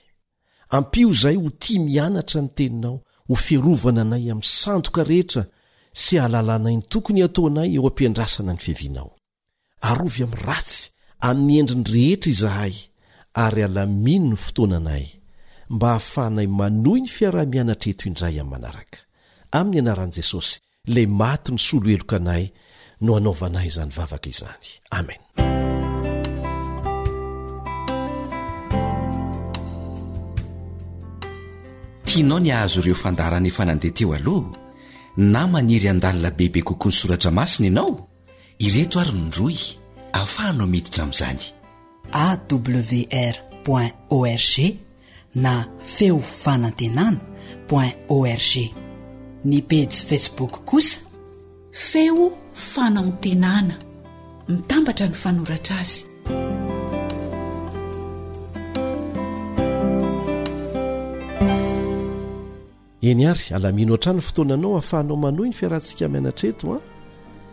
Ampio izay ho tia mianatra ny teninao, ho fierovana anay amin'ny sandoka rehetra sy ahalalanay ny tokony ataonay eo ampiandrasana ny fiavianao. Arovy amin'ny ratsy amin'ny endriny rehetra izahay ary alamino ny fotoananay mba hahafahanay manohy ny fiarah-mianatra eto indray amin'ny manaraka. Amin'ny anaran'i Jesosy, ilay maty ny solo heloka anay no anaovanay izany vavaka izany. Amen. Tianao ny ahazo ireo fandarana efa nandeha teo aloha na maniry an-dalina bebe kokoa ny soratra masina ianao? Ireto ary ndroy ahafahanao miditra amin'izany. awr.org na feo fanantenana.org. Ny page Facebook kosa feo fanaontenana, mitambatra ny fanoratra azy. Eny ary alamino hatrany fotoananao ahafahanao manohy ny fiarahantsika mianatra eto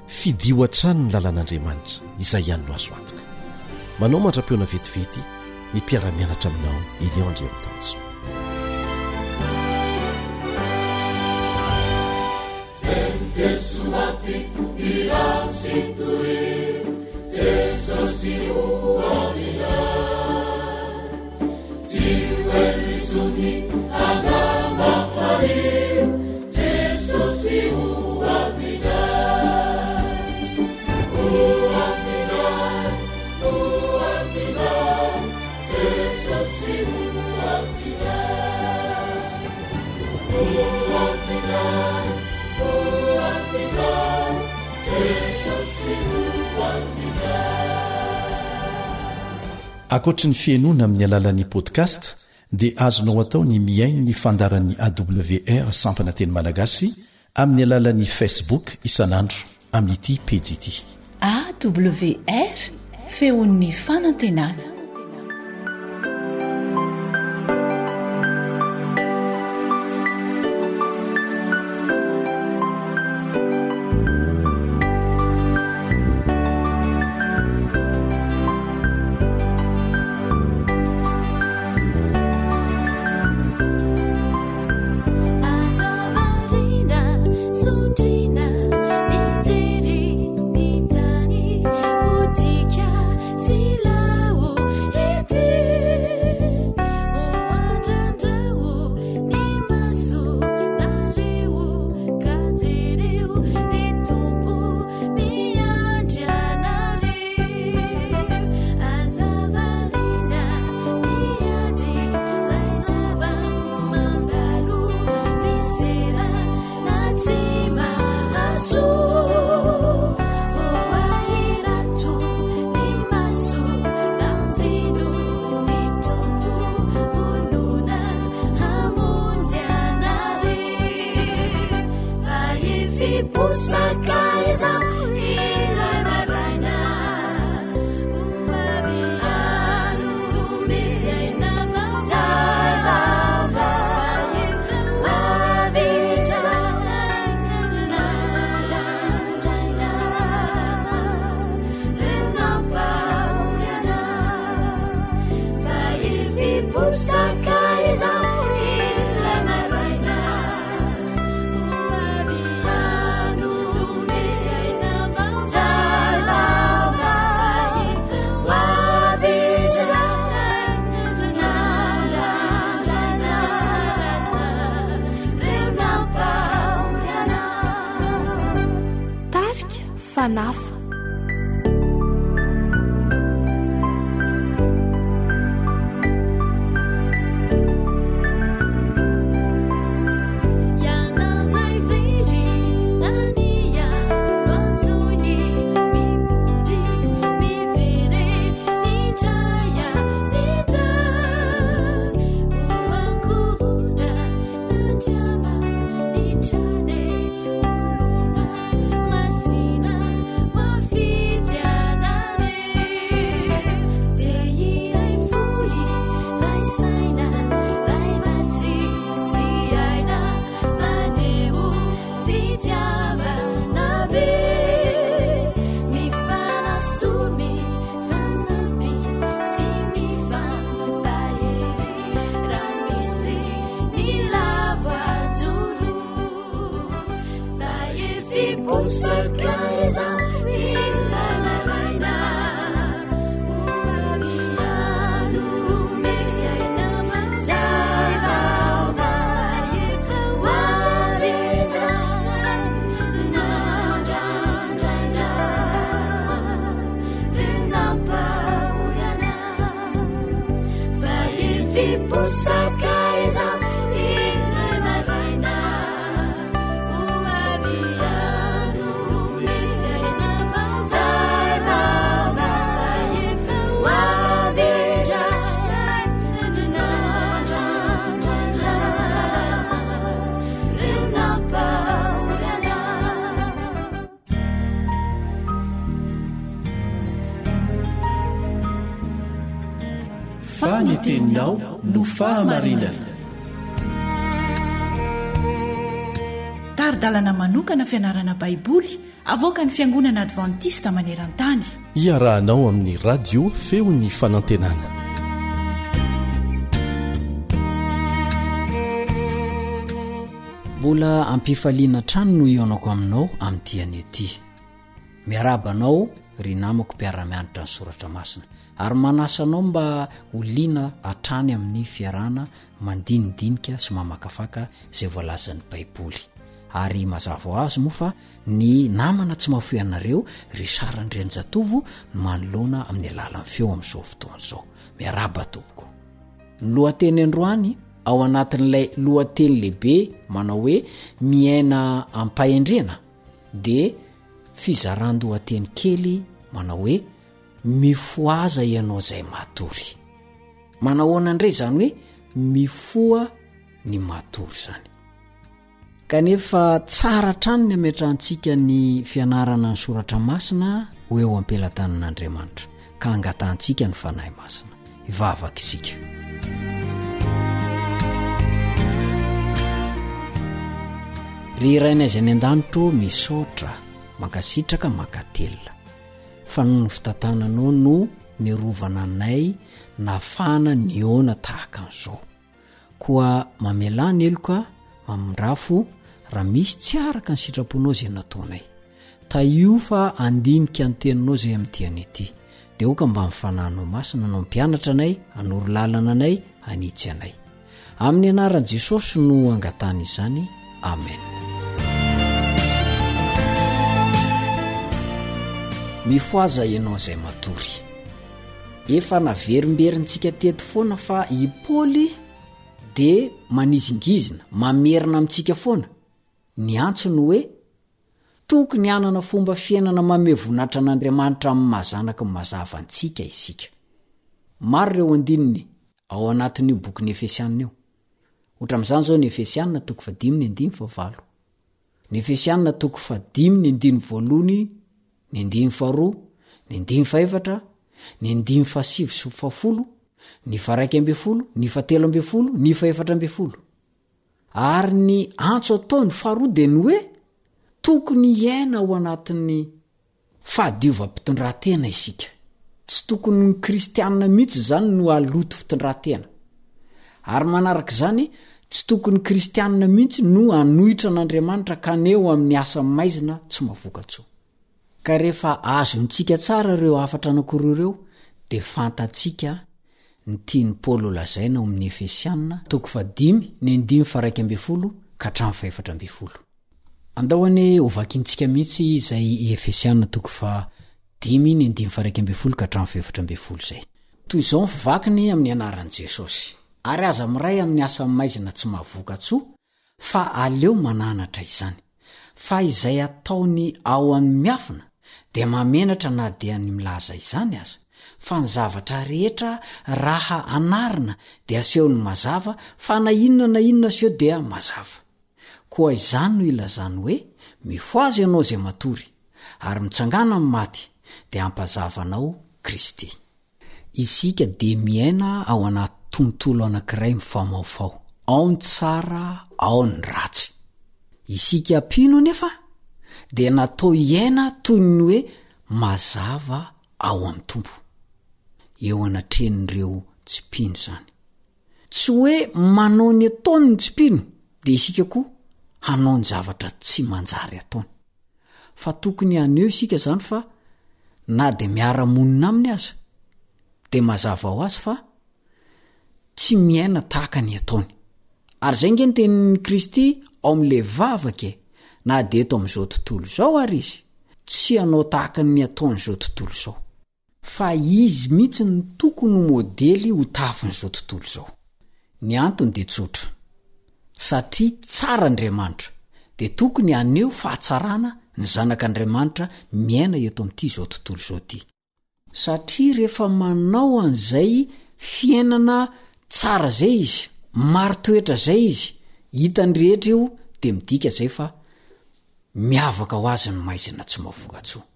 fidio hatrany ny lalàn'Andriamanitra izay ihany no azo antoka. Manao mandra-peona vetivety ny mpiara-mianatra aminao Elion Andriamantanjo. Akoatra ny fienoana amin'ny alalan'ny podcast dia azonao atao ny miaino ny fandaran'ny AWR sampana teny malagasy amin'ny alalan'ny Facebook isanandro amin'ity pejy ity. AWR feon'ny fanantenana. Pusaka fanafa. Fa ny teninao no fahamarinana. Taridalana manokana fianarana baiboly avoaka ny Fiangonana Adventista Maneran-tany. Iarahanao amin'ny radio feon'ny fanantenana. Mbola ampifaliana trano no ionako aminao amin'ity anety. Miarabanao ry namako mpiara-mianatra ny soratra masina. Ary manasanao mba oliana hatrany amin'ny fiarana mandinidinika sy mamakafaka izay voalazan'ny baiboly. Ary mazava ho azy moa fa ny namana tsy mahafoy anareo ry Sarandrenjatovo no manoloana amin'ny alalan'ny feo amin'izao fotoana izao. Miaraba tompoko. Ny lohateny androany ao anatin'ilay lohateny lehibe manao hoe miaina ampahendrena dia fizaran-dohateny kely manao hoe mifoaza ianao izay matory. Manahoana indray izany hoe mifoa ny matory izany. Kanefa tsara trano ny ametrahantsika ny fianarana ny soratra masina ho eo am-pelatanan'Andriamanitra ka angatahantsika ny fanahy masina. Ivavaka isika. Ry rainaizy any an-danitro misaotra mankasitraka mankatelina fa ny fitantananao no nirovana anay nafana niona tahaka an'izao. Koa mamelany eloka mamindrafo raha misy tsy araka ny sitraponao izay nataonay. Taio fa andinika ny teninao izay amin'ity anety. Dia oka mba mifanahinao masina no mpianatra anay, hanoro lalana anay, hanitsy anay. Amin'ny anaran'i Jesosy no angatany izany. Amen. Mifoaza ianao izay matory. Efa naverimberyntsika teto foana fa i Paoly dia manizingizina, mamerina amintsika foana. Ny antsony hoe tokony hanana fomba fiainana mamevonatra an'Andriamanitra amin'ny mazanaka ny mazava antsika isika. Maro ireo andininy ao anatin'io bokin'ny Efesianina io. Ohatra amin'izany izao ny Efesianina 5:5-7, ny Efesianina 5:8, ny 9:2, ny 9:4, ny 9:7, ny 9:12, ny 13, ny 14. Ary ny antso ataony faharoa dia ny hoe tokony iaina ao anatin'ny fahadiovam-pitondratena isika. Tsy tokony ny kristianina mihitsy zany no aloto fitondratena. Ary manaraka izany tsy tokony kristianina mihitsy no anohitra an'Andriamanitra kaneo amin'ny asa maizina tsy mavokatsoa. Ka rehefa azontsika tsara ireo afatra anankiroa ireo dia fantatsika ny tiany Paoly lazaina amin'ny Efesianina 5:9-14. andahoany ovakintsika mihitsy izay efesianina toko fa 10:1-7 zay toy izao mivakiny amin'ny anaran'i Jesosy ary aza miray amin'ny asa maizina tsy mahavoka-tsoa fa aleo mananatra izany fa izay ataony ao amin'ny miafina dia mamenatra na dia ny milaza izany aza fa ny zavatra rehetra raha anarina dia asehony mazava fa na inona aseo dia mazava koa izany no ilazany hoe mifoazy ianao zay matory ary mitsangana amin'ny maty dia ampazavanao Kristy. Isika dia miaina ao anaty tontolo anankiray mifamaofao ao ny tsara ao ny ratsy. Isika pino nefa dia natao iaina toy ny hoe mazava ao amin'ny tompo eo anatrenin'ireo tsy pino zany tsy hoe manao ny ataony ny tsy pino dia isika koa hanao ny zavatra tsy manjary ataony fa tokony aneo isika zany fa na dia miara-monina aminy aza dia mazava ho azy fa tsy miaina tahaka ny ataony ary zay nge ny tenin'ny Kristy ao amin'le vavaka na dia eto amin'izao tontolo izao ary izy tsy hanao tahaka ny ataony izao tontolo izao fa izy mihitsy ny tokony modely ho tafin'izao tontolo izao. Ny antony dia tsotra satria tsara Andriamanitra dia tokony aneo fahatsarana ny zanak'Andriamanitra miaina eto amin'ity izao tontolo izao ty satria rehefa manao an'izay fiainana tsara zay izy maro toetra zay izy hitany rehetra io dia midika zay fa miavaka ho azy ny maizina tsy mahavoka-tsoa.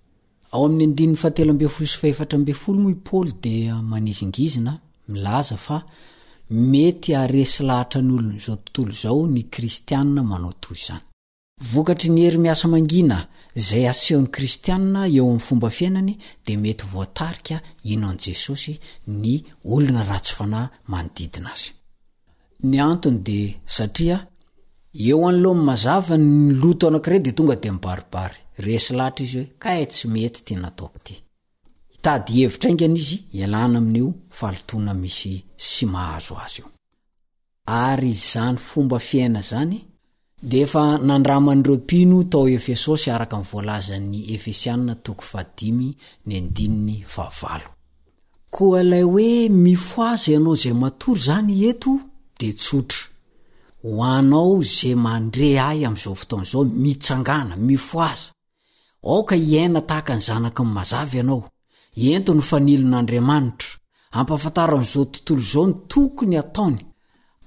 Ao amin'ny 17-14 moa i Paoly dia manizingizina milaza fa mety aresy lahatra ny olona izao tontolo izao ny kristianina manao toy izany. Vokatry ny hery miasa mangina zay asehon'ny kristianina eo amin'ny fomba fiainany dia mety voatarika ino an' Jesosy ny olona ratsy fanahy manodidina azy. Ny antony dia satria eo an'loha mazava ny loto anankiray dia tonga dia mibaribary resy lahatra izy hoe kay tsy mety ty nataoko ty hitady hevitra aingana izy ialana amin'io falotona misy sy mahazo azy io ary izany fomba fiaina zany dia efa nandraman'ireo pino tao Efesosy araka ny voalazan'ny Efesianina toko 5:9-9. Koa ilay hoe mifoazy ianao zay matory zany eto dia tsotra ho anao zay mandre ahy amin'izao fotoana izao mitsangana mifoaza aoka iaina tahaka ny zanaka ny mazava ianao ento ny fanilon'Andriamanitra ampafantaro amin'izao tontolo izao ny tokony ataony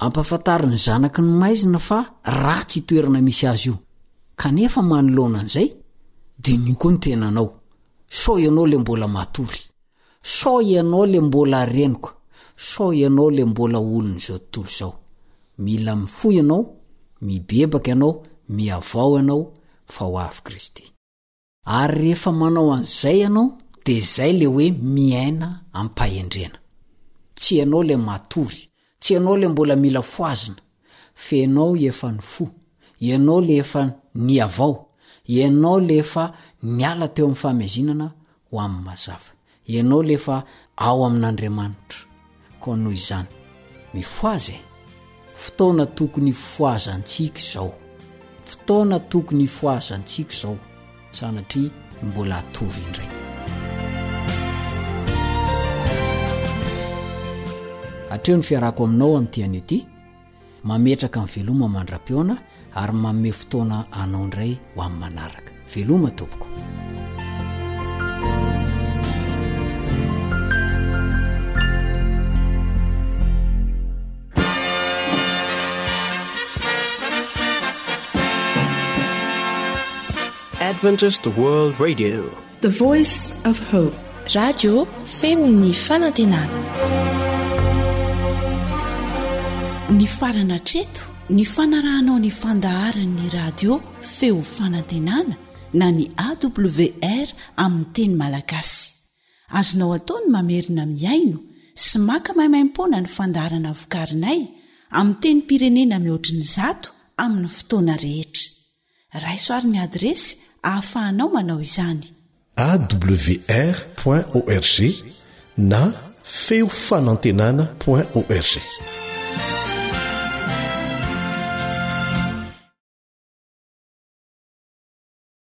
ampafantaro ny zanaka ny maizina fa ratsy toerana misy azy io kanefa manoloana an'izay dia ny koa ny tenanao so ianao le mbola matory so ianao le mbola reniko so ianao le mbola olona izao tontolo izao mila mifoy ianao mibebaka ianao miavao ianao fa ho avy Kristy ary rehefa manao an'izay ianao dia izay le hoe miaina ampahendrena tsy ianao le matory tsy ianao le mbola mila foazina fa ianao efa ny fo ianao le efa niavao ianao le efa niala teo amin'ny famezinana ho amin'ny mazava ianao le efa ao amin'Andriamanitra koa noho izany mifoazy fotoana tokony foazantsika izao fotoana tokony foazantsika izao sanatria mbola atory indray. Hatreo ny fiarako aminao amin'ity an'ity mametraka ny veloma mandra-peona ary manome fotoana anao indray ho amin'ny manaraka veloma tompoko. Adventist World Radio, the voice of hope. Radio Femini Fanantenana. Ny farana treto ny fanarahanao ny fandaharan'ny radio feo fanantenana na ny AWR amin'ny teny malagasy azonao ataony mamerina miaino sy maka mahimaimpona ny fandaharana vokarinay amin'ny teny pirenena mihoatriny 100 amin'ny fotoana rehetra raisoaryn'ny adresy ahafahanao manao izany awr.org na feofanantenana.org.